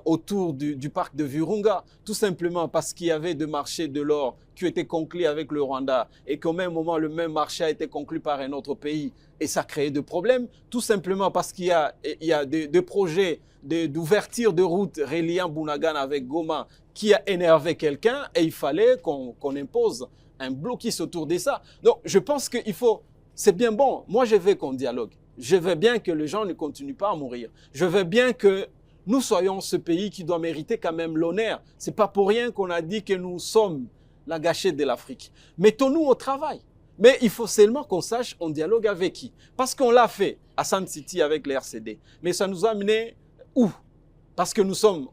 Speaker 2: autour du parc de Virunga, tout simplement parce qu'il y avait des marchés de l'or qui ont été conclus avec le Rwanda et qu'au même moment, le même marché a été conclu par un autre pays et ça a créé des problèmes, tout simplement parce qu'il y a des projets d'ouverture de routes reliant Bunagana avec Goma qui a énervé quelqu'un et il fallait qu'on impose un blocus autour de ça. Donc, je pense qu'il faut... C'est bien bon. Moi, je veux qu'on dialogue. Je veux bien que les gens ne continuent pas à mourir. Je veux bien que nous soyons ce pays qui doit mériter quand même l'honneur. C'est pas pour rien qu'on a dit que nous sommes la gâchette de l'Afrique. Mettons-nous au travail. Mais il faut seulement qu'on sache, on dialogue avec qui. Parce qu'on l'a fait à Sun City avec les RCD. Mais ça nous a amené où? Parce que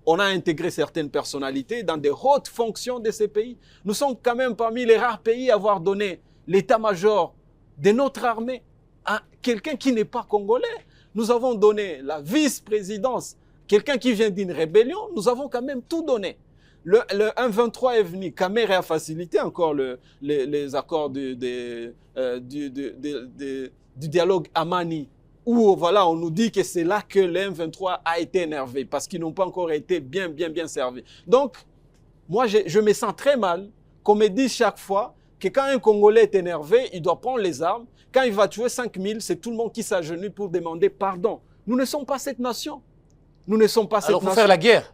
Speaker 2: on a intégré certaines personnalités dans des hautes fonctions de ces pays. Nous sommes quand même parmi les rares pays à avoir donné l'état-major de notre armée à quelqu'un qui n'est pas congolais. Nous avons donné la vice-présidence, quelqu'un qui vient d'une rébellion, nous avons quand même tout donné. Le 1-23 est venu, Kamer a facilité encore les accords du dialogue Amani, où voilà, on nous dit que c'est là que le 1-23 a été énervé, parce qu'ils n'ont pas encore été bien servis. Donc, moi, je me sens très mal qu'on me dise chaque fois que quand un Congolais est énervé, il doit prendre les armes. Quand il va tuer 5000, c'est tout le monde qui s'agenouille pour demander pardon. Nous ne sommes pas cette nation. Nous ne sommes pas cette nation.
Speaker 1: Alors, il faut faire la guerre.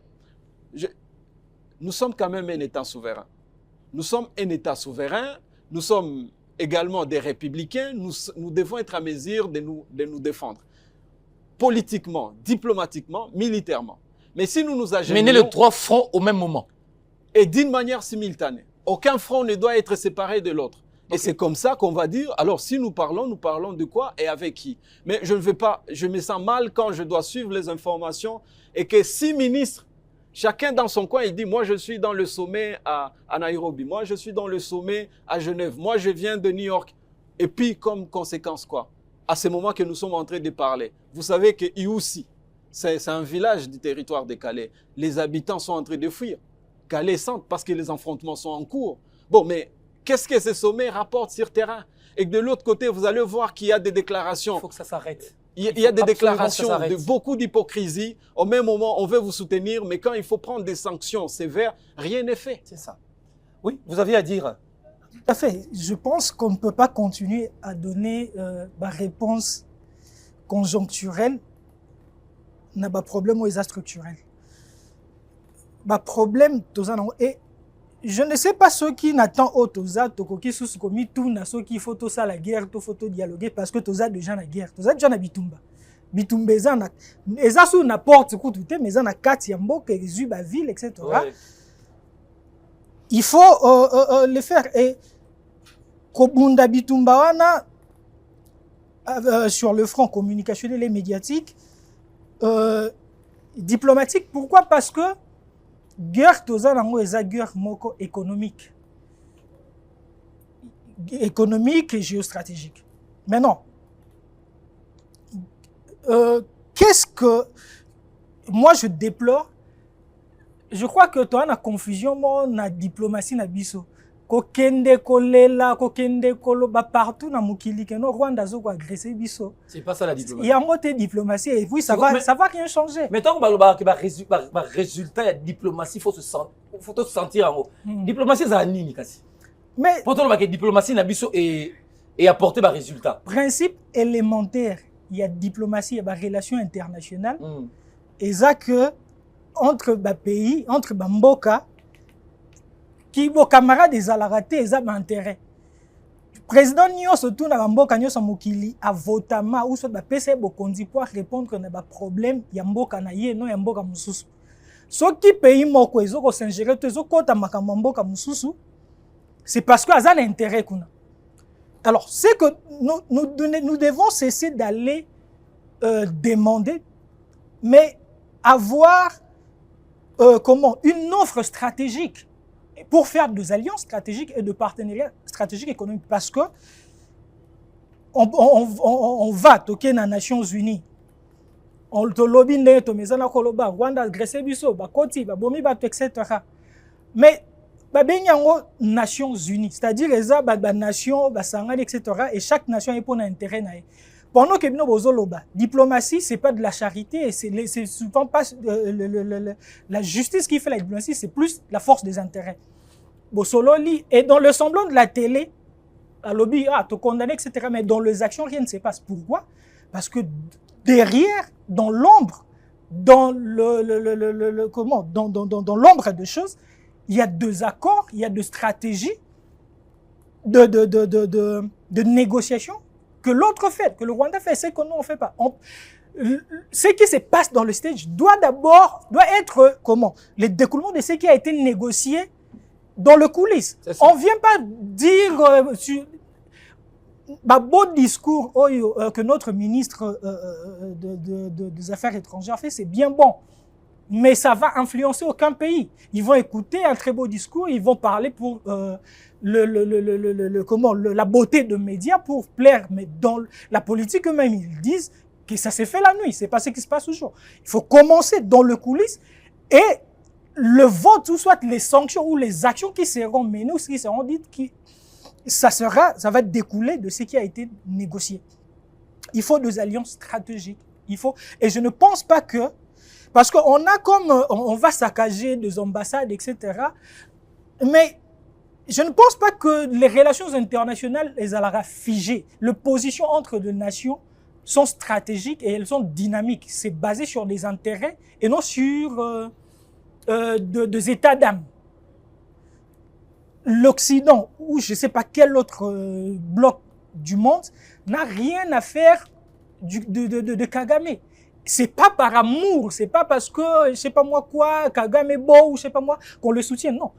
Speaker 2: nous sommes quand même un État souverain. Nous sommes un État souverain, nous sommes également des républicains, nous devons être à mesure de nous défendre. Politiquement, diplomatiquement, militairement. Mais si nous nous agenouillons...
Speaker 1: Mener les 3 fronts au même moment.
Speaker 2: Et d'une manière simultanée. Aucun front ne doit être séparé de l'autre. Et c'est comme ça qu'on va dire, alors si nous parlons de quoi et avec qui? Mais je ne veux pas, je me sens mal quand je dois suivre les informations et que 6 ministres, chacun dans son coin, il dit, moi je suis dans le sommet à Nairobi, moi je suis dans le sommet à Genève, moi je viens de New York. Et puis comme conséquence quoi? À ce moment que nous sommes en train de parler, vous savez que Iousi, c'est un village du territoire de Calais. Les habitants sont en train de fuir. Calais centre parce que les affrontements sont en cours. Bon, mais qu'est-ce que ces sommets rapportent sur terrain? Et que de l'autre côté, vous allez voir qu'il y a des déclarations.
Speaker 1: Il faut que ça s'arrête.
Speaker 2: Il y a des déclarations de beaucoup d'hypocrisie. Au même moment, on veut vous soutenir, mais quand il faut prendre des sanctions sévères, rien n'est fait.
Speaker 1: C'est ça. Oui, vous aviez à dire.
Speaker 3: Tout à fait. Je pense qu'on ne peut pas continuer à donner ma réponse conjoncturelle n'a pas problème ou structurel. Ma problème, et je ne sais pas ceux qui n'attendent autoza, tokoki sous komi tout na ceux qui faut ça la guerre, tout faut dialoguer parce que toza déjà la guerre, toza déjà na bitumba. Bitumba eza sous na porte kututé mais eza na kati ya mboka ezuba ville etc. Ouais. Il faut le faire et kobunda bitumba wana sur le front communicationnel et médiatique diplomatique. Pourquoi? Parce que guerre toza nango eza guerre moko économique et géostratégique. Maintenant, qu'est-ce que moi je déplore? Je crois que tu as une confusion na diplomatie na biso. Kokende kolela, kokende koloba partout na mukili que no Rwanda zo ko agresser biso.
Speaker 1: C'est pas ça la diplomatie.
Speaker 3: Il y a un diplomatie et puis ça va rien changer.
Speaker 1: Mais tant que résultat la diplomatie faut se sentir en haut. Diplomatie ça nini kasi. Mais pourtant la diplomatie na biso et apporter ba résultat.
Speaker 3: Principe élémentaire, il y a diplomatie et ba relations internationales. Et ça que entre ba pays, entre ba mboka qui vos camarades des alarate ils ont intérêt. Président Nyo surtout na mboka Nyo samukili a votama ou soit ba PC bokondi pour répondre na ba problème ya mboka na ye non ya mboka mususu. So qui pays moko ezoko s'ingérer to ezoko ta makambo mboka mususu c'est parce que azan intérêt kuna. Alors c'est que nous devons cesser d'aller demander mais avoir une offre stratégique pour faire des alliances stratégiques et de partenariats stratégiques économiques parce que on va toquer dans les Nations Unies. On te lobby neto mezana koloba Rwanda agressé biso ba koti ba bomi ba etc. Mais ba benyango Nations Unies, c'est-à-dire les ba nation ba sangani etc. et chaque nation est pour un intérêt na. Pendant que bino bozoloba, diplomatie c'est pas de la charité, c'est souvent pas la justice qui fait la diplomatie, c'est plus la force des intérêts. Bosololi et dans le semblant de la télé, la lobby te condamner etc. Mais dans les actions rien ne se passe. Pourquoi? Parce que derrière, dans l'ombre, dans dans l'ombre des choses, il y a des accords, il y a des stratégies de négociation que l'autre fait, que le Rwanda fait, c'est que nous on fait pas. Ce qui se passe dans le stage doit être le découlement de ce qui a été négocié dans le coulisses. On vient pas dire sur beau discours que notre ministre des Affaires étrangères fait, c'est bien bon. Mais ça va influencer aucun pays. Ils vont écouter un très beau discours, ils vont parler pour la beauté de médias pour plaire. Mais dans la politique eux-mêmes, ils disent que ça s'est fait la nuit. C'est pas ce qui se passe toujours. Il faut commencer dans le coulisses et le vote ou soit les sanctions ou les actions qui seront menées ou qui seront dites, ça va découler de ce qui a été négocié. Il faut des alliances stratégiques. Et je ne pense pas que parce qu'on a on va saccager des ambassades, etc. Mais je ne pense pas que les relations internationales, elles allaient figer. Les positions entre les nations sont stratégiques et elles sont dynamiques. C'est basé sur des intérêts et non sur des états d'âme. L'Occident, ou je ne sais pas quel autre bloc du monde, n'a rien à faire de Kagame. C'est pas par amour, c'est pas parce que, je sais pas moi quoi, Kagame est beau ou je sais pas moi, qu'on le soutient. Non.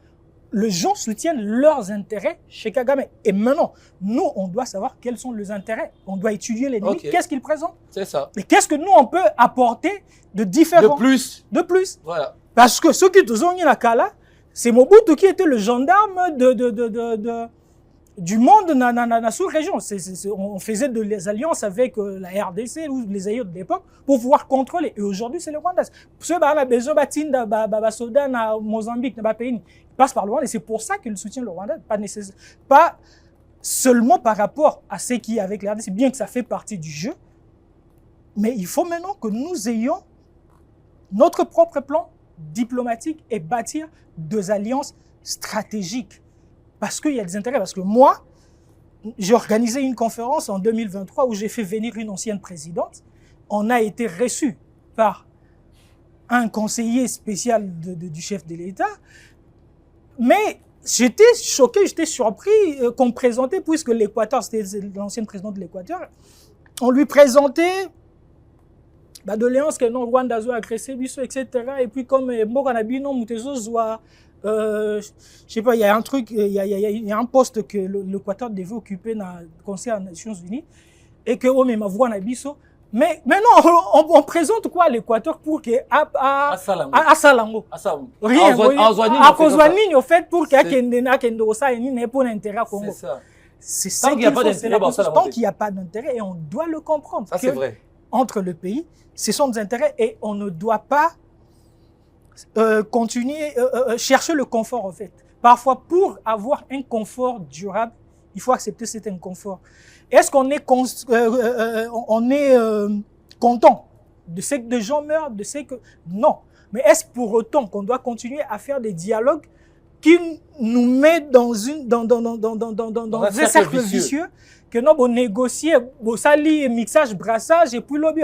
Speaker 3: Les gens soutiennent leurs intérêts chez Kagame. Et maintenant, nous, on doit savoir quels sont les intérêts. On doit étudier les limites.
Speaker 1: Ok.
Speaker 3: Qu'est-ce qu'ils présentent?
Speaker 1: C'est ça.
Speaker 3: Et qu'est-ce que nous, on peut apporter de différent?
Speaker 1: De plus.
Speaker 3: De plus.
Speaker 1: Voilà.
Speaker 3: Parce que ceux qui ont eu la Kala, c'est Mobutu qui était le gendarme du monde dans la sous-région. On faisait des alliances avec la RDC ou les ailleurs de l'époque pour pouvoir contrôler. Et aujourd'hui, c'est le Rwanda. Ceux qui ont besoin de soldats dans Mozambique, dans le pays, ils passent par le Rwanda. Et c'est pour ça qu'ils soutiennent le Rwanda. Pas seulement par rapport à ce qui est avec la RDC, bien que ça fait partie du jeu. Mais il faut maintenant que nous ayons notre propre plan diplomatique et bâtir des alliances stratégiques. Parce qu'il y a des intérêts. Parce que moi, j'ai organisé une conférence en 2023 où j'ai fait venir une ancienne présidente. On a été reçu par un conseiller spécial du chef de l'État. Mais j'étais choqué, j'étais surpris qu'on me présentait, puisque l'Équateur, c'était l'ancienne présidente de l'Équateur, on lui présentait doléances que non Rwanda a agressé biso, etc. Et puis comme Mokanabino Mutezo soit je sais pas, il y a un truc, il y a un poste que l'Équateur devait occuper dans le Conseil des Nations Unies et que oh mais ma voix biso. Mais non, on présente quoi à l'Équateur pour que à Salango. Rien. À Kozwanini, au fait, pour qu'il y ait ça et ni pour l'intérêt à Congo. C'est ça. Tant qu'il n'y a pas d'intérêt, et on doit le comprendre.
Speaker 1: Ça c'est vrai.
Speaker 3: Entre le pays, ce sont des intérêts et on ne doit pas continuer chercher le confort en fait. Parfois, pour avoir un confort durable, il faut accepter cet inconfort. Est-ce qu'on est, content de ce que des gens meurent, de ce que... Non. Mais est-ce pour autant qu'on doit continuer à faire des dialogues qui nous mettent dans un cercle vicieux que nous avons négocié, un mixage, brassage, et puis lobby,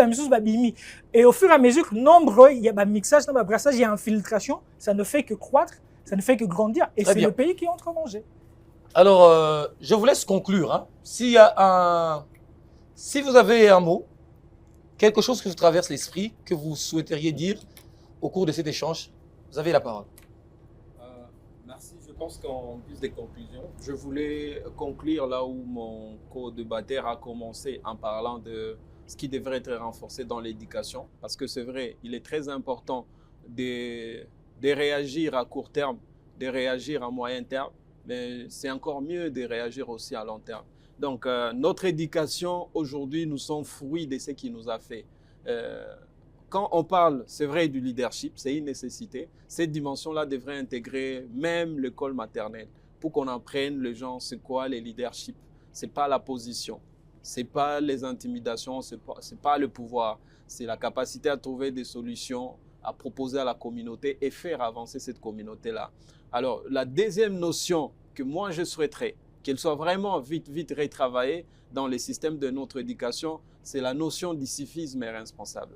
Speaker 3: et au fur et à mesure que nombre, il y a un mixage, un brassage, il y a infiltration, ça ne fait que croître, ça ne fait que grandir, et c'est le pays qui est entre danger.
Speaker 1: Alors, je vous laisse conclure. Hein. Si vous avez un mot, quelque chose qui vous traverse l'esprit, que vous souhaiteriez dire au cours de cet échange, vous avez la parole.
Speaker 2: Merci. Je pense qu'en plus des conclusions, je voulais conclure là où mon co-débatteur a commencé en parlant de ce qui devrait être renforcé dans l'éducation. Parce que c'est vrai, il est très important de réagir à court terme, de réagir à moyen terme. Mais c'est encore mieux de réagir aussi à long terme. Donc, notre éducation, aujourd'hui, nous sommes fruits de ce qui nous a fait. Quand on parle, c'est vrai, du leadership, c'est une nécessité. Cette dimension-là devrait intégrer même l'école maternelle pour qu'on apprenne les gens, c'est quoi les leaderships. Ce n'est pas la position, ce n'est pas les intimidations, ce n'est pas le pouvoir. C'est la capacité à trouver des solutions, à proposer à la communauté et faire avancer cette communauté-là. Alors, la deuxième notion que moi je souhaiterais qu'elle soit vraiment vite retravaillée dans les systèmes de notre éducation, c'est la notion du civisme responsable.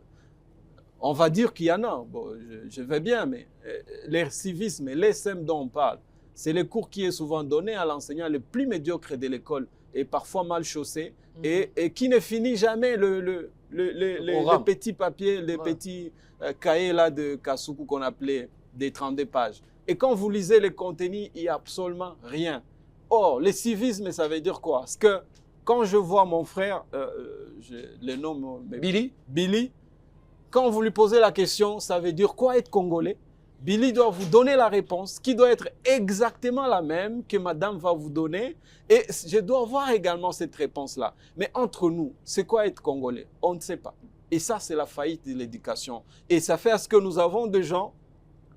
Speaker 2: On va dire qu'il y en a, bon, je vais bien, mais les civismes et les SEM dont on parle, c'est le cours qui est souvent donné à l'enseignant le plus médiocre de l'école et parfois mal chaussé et qui ne finit jamais les petits papiers, les petits cahiers là de Kasuku qu'on appelait des 32 pages. Et quand vous lisez les contenus, il n'y a absolument rien. Or, le civisme, ça veut dire quoi? Parce que quand je vois mon frère, je le nomme Billy, quand vous lui posez la question, ça veut dire quoi être congolais? Billy doit vous donner la réponse qui doit être exactement la même que madame va vous donner. Et je dois avoir également cette réponse-là. Mais entre nous, c'est quoi être congolais? On ne sait pas. Et ça, c'est la faillite de l'éducation. Et ça fait à ce que nous avons des gens,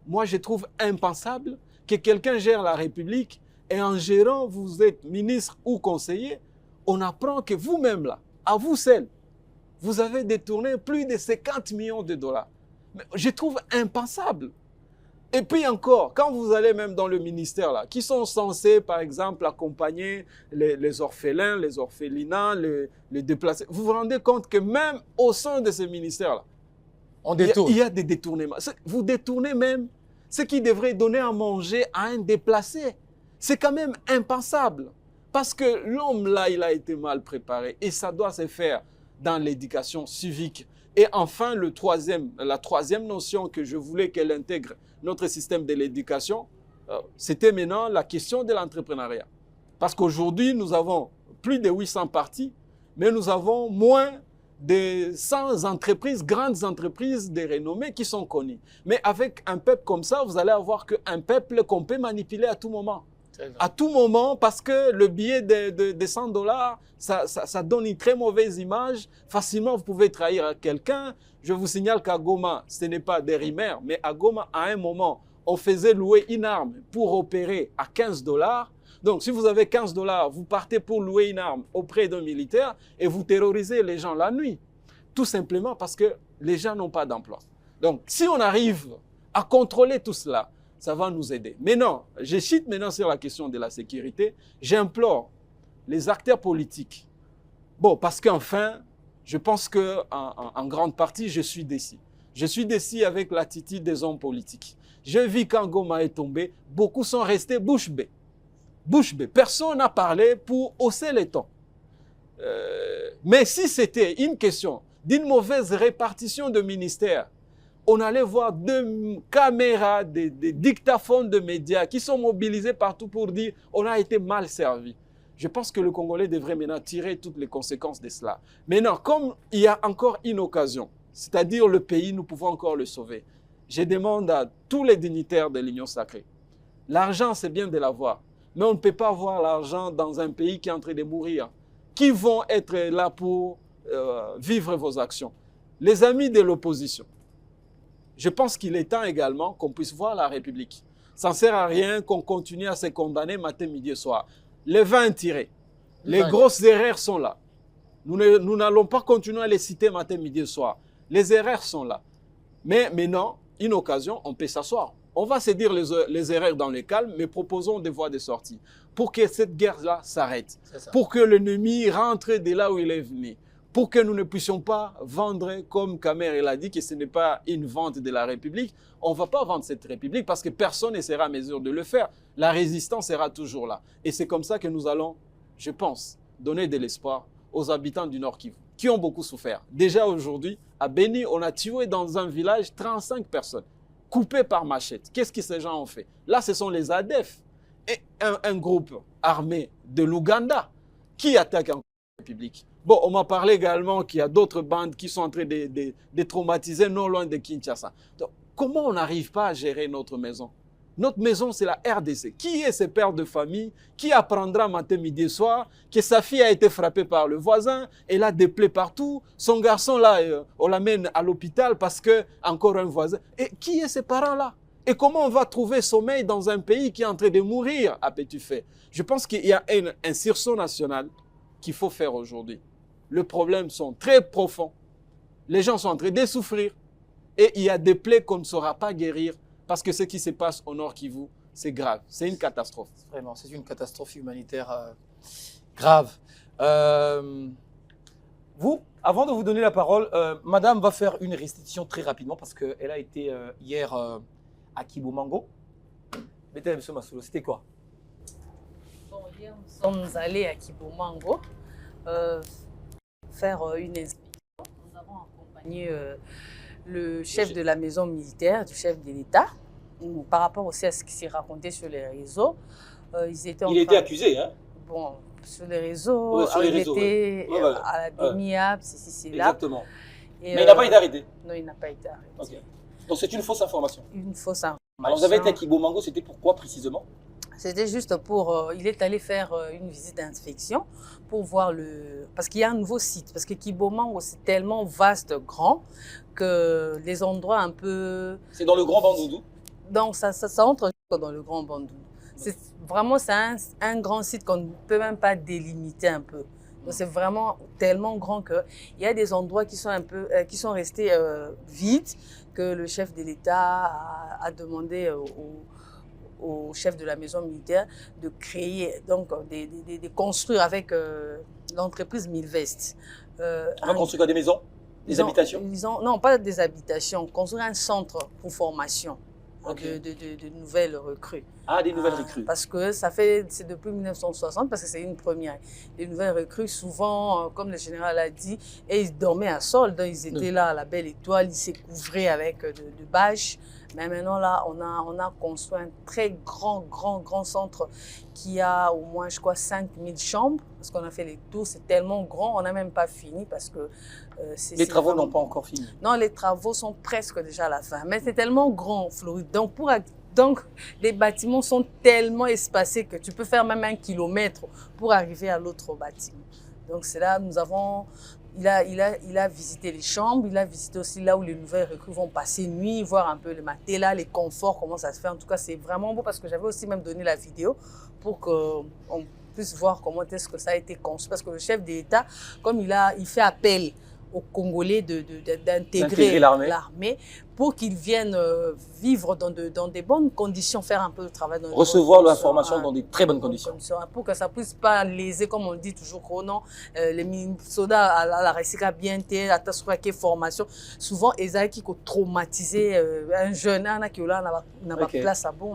Speaker 2: moi je trouve impensable que quelqu'un gère la République et en gérant, vous êtes ministre ou conseiller, on apprend que vous-même là, à vous seul, vous avez détourné plus de 50 millions de dollars. Mais je trouve impensable. Et puis encore, quand vous allez même dans le ministère là, qui sont censés par exemple accompagner les orphelins, les orphelinats, les déplacés, vous vous rendez compte que même au sein de ces ministères là,
Speaker 1: on détourne.
Speaker 2: Il y a des détournements. Vous détournez même ce qui devrait donner à manger à un déplacé. C'est quand même impensable. Parce que l'homme, là, il a été mal préparé. Et ça doit se faire dans l'éducation civique. Et enfin, la troisième notion que je voulais qu'elle intègre notre système de l'éducation, c'était maintenant la question de l'entrepreneuriat. Parce qu'aujourd'hui, nous avons plus de 800 partis, mais nous avons moins de 100 entreprises, grandes entreprises de renommée qui sont connues. Mais avec un peuple comme ça, vous allez avoir un peuple qu'on peut manipuler à tout moment. À tout moment, parce que le billet de $100, ça donne une très mauvaise image. Facilement, vous pouvez trahir quelqu'un. Je vous signale qu'à Goma, ce n'est pas des rimeurs, mais à Goma, à un moment, on faisait louer une arme pour opérer à $15. Donc, si vous avez $15, vous partez pour louer une arme auprès d'un militaire et vous terrorisez les gens la nuit. Tout simplement parce que les gens n'ont pas d'emploi. Donc, si on arrive à contrôler tout cela, ça va nous aider. Mais non, je cite maintenant sur la question de la sécurité. J'implore les acteurs politiques. Bon, parce qu'enfin, je pense qu'en grande partie, je suis déçu. Je suis déçu avec l'attitude des hommes politiques. Je vis quand Goma est tombé, beaucoup sont restés bouche bée. Bouche bée. Personne n'a parlé pour hausser les tons. Mais si c'était une question d'une mauvaise répartition de ministères, on allait voir des caméras, des dictaphones de médias qui sont mobilisés partout pour dire on a été mal servi. Je pense que le Congolais devrait maintenant tirer toutes les conséquences de cela. Maintenant, comme il y a encore une occasion, c'est-à-dire le pays, nous pouvons encore le sauver. Je demande à tous les dignitaires de l'Union sacrée, l'argent c'est bien de l'avoir, mais on ne peut pas avoir l'argent dans un pays qui est en train de mourir. Qui vont être là pour vivre vos actions? Les amis de l'opposition. Je pense qu'il est temps également qu'on puisse voir la République. Ça ne sert à rien qu'on continue à se condamner matin, midi et soir. Les vins tirés, les grosses erreurs sont là. Nous n'allons pas continuer à les citer matin, midi et soir. Les erreurs sont là. Mais maintenant, une occasion, on peut s'asseoir. On va se dire les erreurs dans le calme, mais proposons des voies de sortie pour que cette guerre-là s'arrête. Pour que l'ennemi rentre de là où il est venu. Pour que nous ne puissions pas vendre, comme Kamer l'a dit, que ce n'est pas une vente de la République. On ne va pas vendre cette République parce que personne ne sera à mesure de le faire. La résistance sera toujours là. Et c'est comme ça que nous allons, je pense, donner de l'espoir aux habitants du Nord Kivu, qui ont beaucoup souffert. Déjà aujourd'hui, à Beni, on a tué dans un village 35 personnes, coupées par machette. Qu'est-ce que ces gens ont fait? Là, ce sont les ADF et un groupe armé de l'Ouganda qui attaque en République. Bon, on m'a parlé également qu'il y a d'autres bandes qui sont en train de traumatiser non loin de Kinshasa. Donc, comment on n'arrive pas à gérer notre maison? Notre maison, c'est la RDC. Qui est ce père de famille qui apprendra matin, midi et soir que sa fille a été frappée par le voisin, elle a des plaies partout, son garçon là, on l'amène à l'hôpital parce que encore un voisin. Et qui est ces parents-là? Et comment on va trouver sommeil dans un pays qui est en train de mourir à petit feu? Je pense qu'il y a un sursaut national qu'il faut faire aujourd'hui. Les problèmes sont très profonds. Les gens sont en train de souffrir. Et il y a des plaies qu'on ne saura pas guérir parce que ce qui se passe au Nord Kivu, c'est grave. C'est une catastrophe.
Speaker 1: Vraiment, c'est une catastrophe humanitaire grave. Vous, avant de vous donner la parole, Madame va faire une restitution très rapidement parce qu'elle a été hier à Kibomango. Mettez M. Masolo, c'était quoi?
Speaker 5: Bon, hier, nous sommes allés à Kibomango faire une inspection. Nous avons accompagné le chef de la maison militaire, du chef de l'État, par rapport aussi à ce qui s'est raconté sur les réseaux.
Speaker 1: Il était accusé, hein?
Speaker 5: Bon, sur les réseaux,
Speaker 1: sur les réseaux,
Speaker 5: était à la DEMIAP, c'est là.
Speaker 1: Exactement. Et mais il n'a pas été arrêté?
Speaker 5: Non, il n'a pas été arrêté.
Speaker 1: Okay. Donc c'est une fausse information?
Speaker 5: Une fausse information.
Speaker 1: Alors vous avez été à Kibomango, c'était pourquoi précisément?
Speaker 5: C'était juste pour... il est allé faire une visite d'inspection pour voir le... Parce qu'il y a un nouveau site. Parce que Kibomango, c'est tellement vaste, grand, que les endroits un peu...
Speaker 1: C'est dans le Grand Bandundu?
Speaker 5: Donc ça entre dans le Grand Bandundu. C'est un grand site qu'on ne peut même pas délimiter un peu. Donc c'est vraiment tellement grand qu'il y a des endroits qui sont, un peu, qui sont restés vides, que le chef de l'État a demandé au chef de la maison militaire de créer, donc de construire avec l'entreprise Milvest.
Speaker 1: On va construire des maisons, des habitations?
Speaker 5: Non, pas des habitations, construire un centre pour formation. de nouvelles recrues.
Speaker 1: Ah, des nouvelles recrues.
Speaker 5: Parce que c'est depuis 1960, parce que c'est une première. Les nouvelles recrues, souvent, comme le général a dit, et ils dormaient à sol, donc ils étaient là à la Belle Étoile, ils se couvraient avec de bâches. Mais maintenant, là, on a construit un très grand centre qui a au moins, je crois, 5000 chambres. Parce qu'on a fait les tours, c'est tellement grand, on n'a même pas fini parce que...
Speaker 1: les travaux n'ont pas encore fini.
Speaker 5: Non, les travaux sont presque déjà à la fin. Mais c'est tellement grand, Floride. Donc, les bâtiments sont tellement espacés que tu peux faire même 1 kilomètre pour arriver à l'autre bâtiment. Donc, c'est là, il a visité les chambres, il a visité aussi là où les nouvelles recrues vont passer nuit, voir un peu le matelas, les conforts, comment ça se fait. En tout cas, c'est vraiment beau parce que j'avais aussi même donné la vidéo pour qu'on puisse voir comment est-ce que ça a été conçu. Parce que le chef d'État, comme il fait appel aux Congolais d'intégrer l'armée pour qu'ils viennent vivre dans des bonnes conditions, faire un peu de travail.
Speaker 1: Recevoir l'information dans des très bonnes conditions.
Speaker 5: Pour que ça ne puisse pas léser, comme on dit toujours, les soldats à la Ressika bien été, à ta formation. Souvent, ils ont traumatisé un jeune, n'a pas place à bon.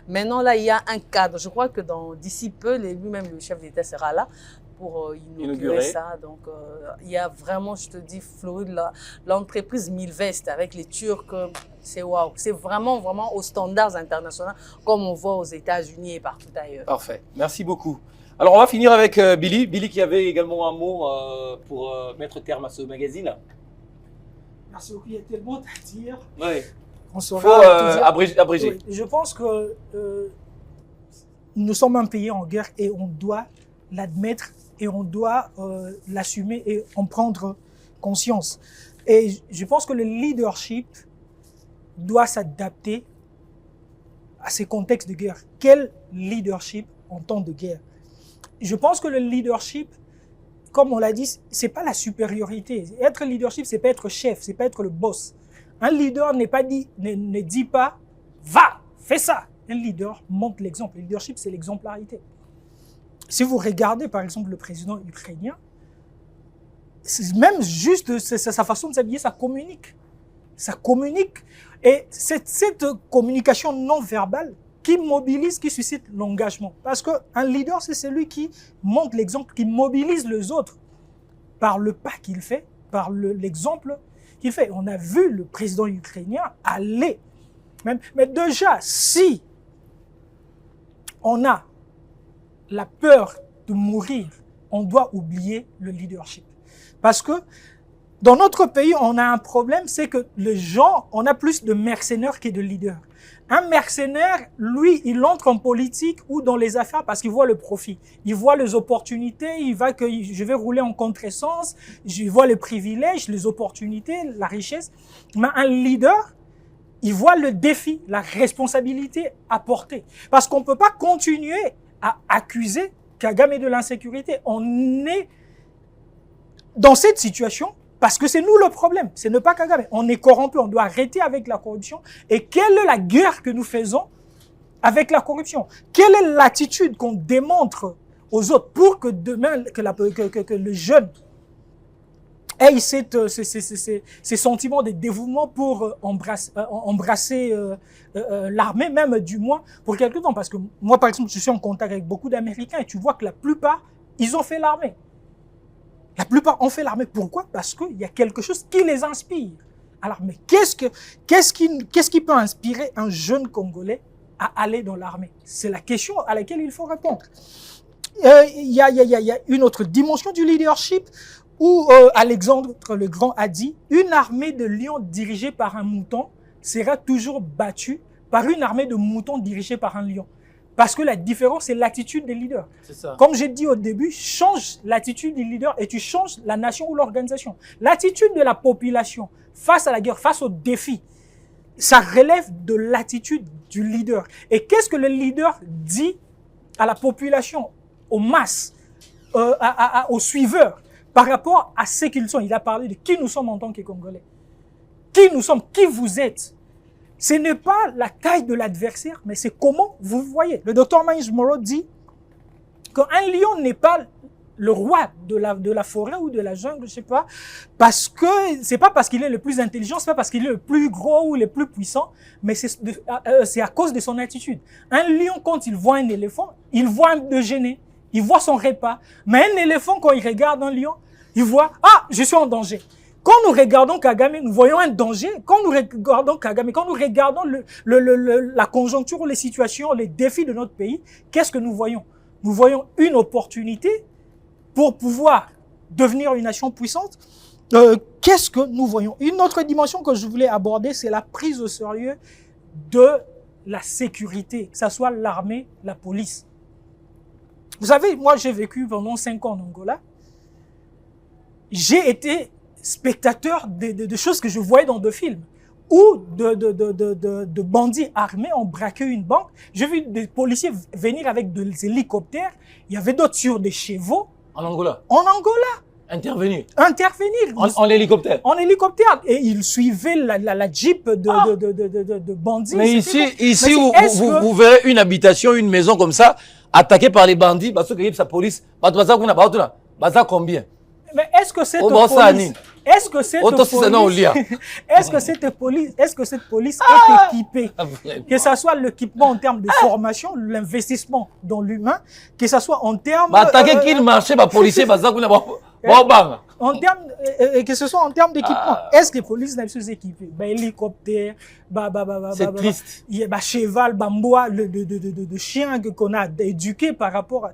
Speaker 5: Maintenant, là, il y a un cadre. Je crois que d'ici peu, lui-même, le chef d'État sera là pour inaugurer ça. Donc, il y a vraiment, je te dis, Floride, l'entreprise Milvest avec les Turcs, c'est waouh. C'est vraiment aux standards internationaux, comme on voit aux États-Unis et partout ailleurs.
Speaker 1: Parfait. Merci beaucoup. Alors, on va finir avec Billy. Billy qui avait également un mot pour mettre terme à ce magazine.
Speaker 3: Merci beaucoup. Il y a tellement à dire.
Speaker 1: Oui.
Speaker 3: On saura
Speaker 1: abréger.
Speaker 3: Oui, je pense que nous sommes un pays en guerre et on doit l'admettre et on doit l'assumer et en prendre conscience. Et je pense que le leadership doit s'adapter à ces contextes de guerre. Quel leadership en temps de guerre? Je pense que le leadership, comme on l'a dit, c'est pas la supériorité. Être leadership, c'est pas être chef, c'est pas être le boss. Un leader ne dit pas « va, fais ça ». Un leader montre l'exemple. Le leadership, c'est l'exemplarité. Si vous regardez, par exemple, le président ukrainien, même juste sa façon de s'habiller, ça communique. Ça communique. Et c'est cette communication non verbale qui mobilise, qui suscite l'engagement. Parce qu'un leader, c'est celui qui montre l'exemple, qui mobilise les autres par le pas qu'il fait, par l'exemple qu'il fait. On a vu le président ukrainien aller. Mais déjà, si on a la peur de mourir, on doit oublier le leadership. Parce que dans notre pays, on a un problème, c'est que les gens, on a plus de mercenaires que de leaders. Un mercenaire, lui, il entre en politique ou dans les affaires parce qu'il voit le profit. Il voit les opportunités, il va que je vais rouler en contresens, je vois les privilèges, les opportunités, la richesse. Mais un leader, il voit le défi, la responsabilité à porter. Parce qu'on ne peut pas continuer à accuser Kagame de l'insécurité. On est dans cette situation parce que c'est nous le problème, ce n'est pas Kagame. On est corrompu, on doit arrêter avec la corruption. Et quelle est la guerre que nous faisons avec la corruption? Quelle est l'attitude qu'on démontre aux autres pour que demain, que le jeune ait ces sentiments de dévouement pour embrasser l'armée, même du moins pour quelque temps. Parce que moi, par exemple, je suis en contact avec beaucoup d'Américains et tu vois que la plupart, ils ont fait l'armée. La plupart ont fait l'armée. Pourquoi? Parce qu'il y a quelque chose qui les inspire à l'armée. Qu'est-ce qui peut inspirer un jeune Congolais à aller dans l'armée? C'est la question à laquelle il faut répondre. Il y a une autre dimension du leadership où Alexandre le Grand a dit « Une armée de lions dirigée par un mouton sera toujours battue par une armée de moutons dirigée par un lion. » Parce que la différence, c'est l'attitude des leaders. Comme j'ai dit au début, change l'attitude des leaders et tu changes la nation ou l'organisation. L'attitude de la population face à la guerre, face aux défis, ça relève de l'attitude du leader. Et qu'est-ce que le leader dit à la population, aux masses, aux suiveurs, par rapport à ce qu'ils sont? Il a parlé de qui nous sommes en tant que Congolais. Qui nous sommes, qui vous êtes. Ce n'est pas la taille de l'adversaire, mais c'est comment vous voyez. Le docteur Miles Morrow dit qu'un lion n'est pas le roi de la forêt ou de la jungle, je sais pas, parce que c'est pas parce qu'il est le plus intelligent, c'est pas parce qu'il est le plus gros ou le plus puissant, mais c'est à cause de son attitude. Un lion, quand il voit un éléphant, il voit un déjeuner, il voit son repas. Mais un éléphant, quand il regarde un lion, il voit, ah, je suis en danger. Quand nous regardons Kagame, nous voyons un danger. Quand nous regardons Kagame, quand nous regardons la conjoncture, les situations, les défis de notre pays, qu'est-ce que nous voyons? Nous voyons une opportunité pour pouvoir devenir une nation puissante. Qu'est-ce que nous voyons? Une autre dimension que je voulais aborder, c'est la prise au sérieux de la sécurité, que ce soit l'armée, la police. Vous savez, moi j'ai vécu pendant 5 ans en Angola. J'ai été spectateur de choses que je voyais dans 2 films, où de bandits armés ont braqué une banque. J'ai vu des policiers venir avec des hélicoptères, il y avait d'autres sur des chevaux.
Speaker 1: En Angola?
Speaker 3: En Angola.
Speaker 1: Intervenir? En hélicoptère?
Speaker 3: En hélicoptère. Et ils suivaient la jeep de bandits.
Speaker 1: Mais ici vous verrez une habitation, une maison comme ça, attaquée par les bandits, parce que sa police, combien?
Speaker 3: Mais est-ce que cette police, est-ce que cette police est équipée? Que ce soit l'équipement en termes de formation, l'investissement dans l'humain, que ce soit en termes que ce soit en termes d'équipement. Est-ce que les polices sont équipées? Hélicoptère,
Speaker 1: c'est triste.
Speaker 3: Cheval, bambois, de chiens qu'on a éduqués par rapport à...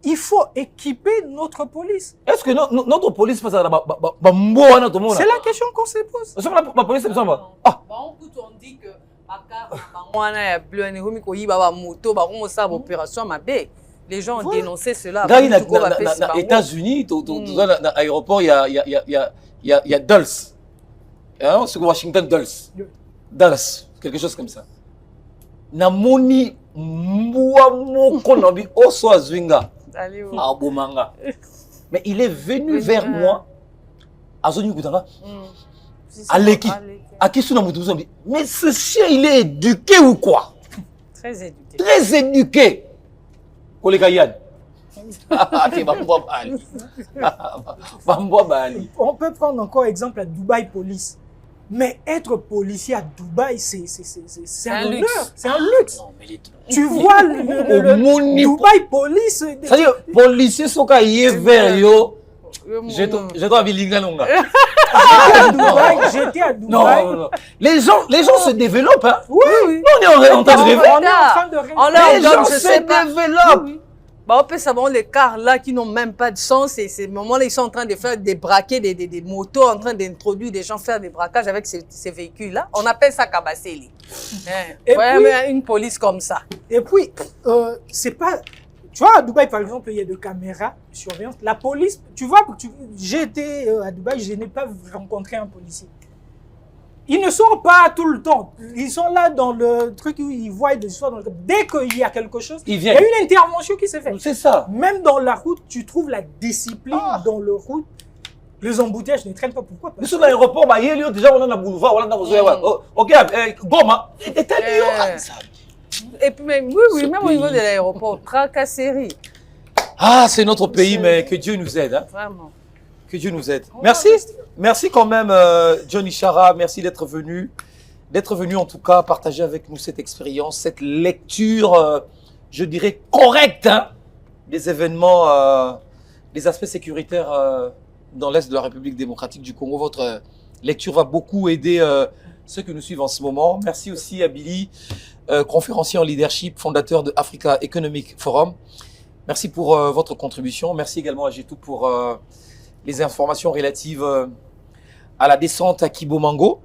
Speaker 3: Il faut équiper notre police.
Speaker 1: Est-ce que notre police passe à la
Speaker 3: C'est la question qu'on se pose.
Speaker 1: La police, c'est ça.
Speaker 5: On dit que les gens ont dénoncé cela.
Speaker 1: Aux États-Unis, dans l'aéroport, il y a Dulles. C'est Washington Dulles. Dallas, quelque chose comme ça. Namoni Mouamokonobi Oswazwinga. Mais il est venu vers moi. Aleki. Mais ce chien, il est éduqué ou quoi?
Speaker 5: Très éduqué.
Speaker 1: Très éduqué. Collègue Yann.
Speaker 3: On peut prendre encore exemple à Dubaï Police. Mais être policier à Dubaï, c'est un honneur, c'est un luxe. Tu vois le Dubaï Police.
Speaker 1: C'est-à-dire, policier soka yé vers yo. Je dois bilingue longa.
Speaker 3: J'étais à Dubaï.
Speaker 1: Non. Les gens se développent, hein.
Speaker 3: Oui.
Speaker 1: On est en train de rêver.
Speaker 3: On
Speaker 1: les gens se développent.
Speaker 5: On peut savoir les cars là qui n'ont même pas de sens et ces moments-là, ils sont en train de faire des braquets, des motos, en train d'introduire des gens faire des braquages avec ces véhicules-là. On appelle ça Kabasseli. Et puis, une police comme ça.
Speaker 3: Et puis, c'est pas... Tu vois, à Dubaï, par exemple, il y a des caméras de surveillance. La police, tu vois, j'ai été à Dubaï, je n'ai pas rencontré un policier. Ils ne sont pas tout le temps. Ils sont là dans le truc où ils voient des histoires. Dès qu'il y a quelque chose, il y a une intervention qui se fait.
Speaker 1: C'est ça.
Speaker 3: Même dans la route, tu trouves la discipline dans la route. Les embouteillages ne traînent pas. Pourquoi?
Speaker 1: Mais sur l'aéroport, déjà, on a un boulevard. Ok, Goma.
Speaker 5: Et puis, oui, même au niveau de l'aéroport, tracasserie.
Speaker 1: Ah, c'est notre pays, mais que Dieu nous aide. Hein.
Speaker 5: Vraiment.
Speaker 1: Que Dieu nous aide. Merci. Merci quand même, Johnny Chara. Merci d'être venu. D'être venu, en tout cas, partager avec nous cette expérience, cette lecture, je dirais, correcte hein, des événements, des aspects sécuritaires dans l'Est de la République démocratique du Congo. Votre lecture va beaucoup aider ceux que nous suivent en ce moment. Merci aussi à Billy, conférencier en leadership, fondateur de Africa Economic Forum. Merci pour votre contribution. Merci également à Gétou pour les informations relatives à la descente à Kibomango.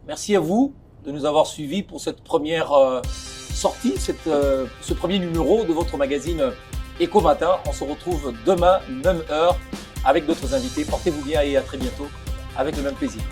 Speaker 1: Merci à vous de nous avoir suivis pour cette première sortie, ce premier numéro de votre magazine Éco Matin. On se retrouve demain, même heure, avec d'autres invités. Portez-vous bien et à très bientôt avec le même plaisir.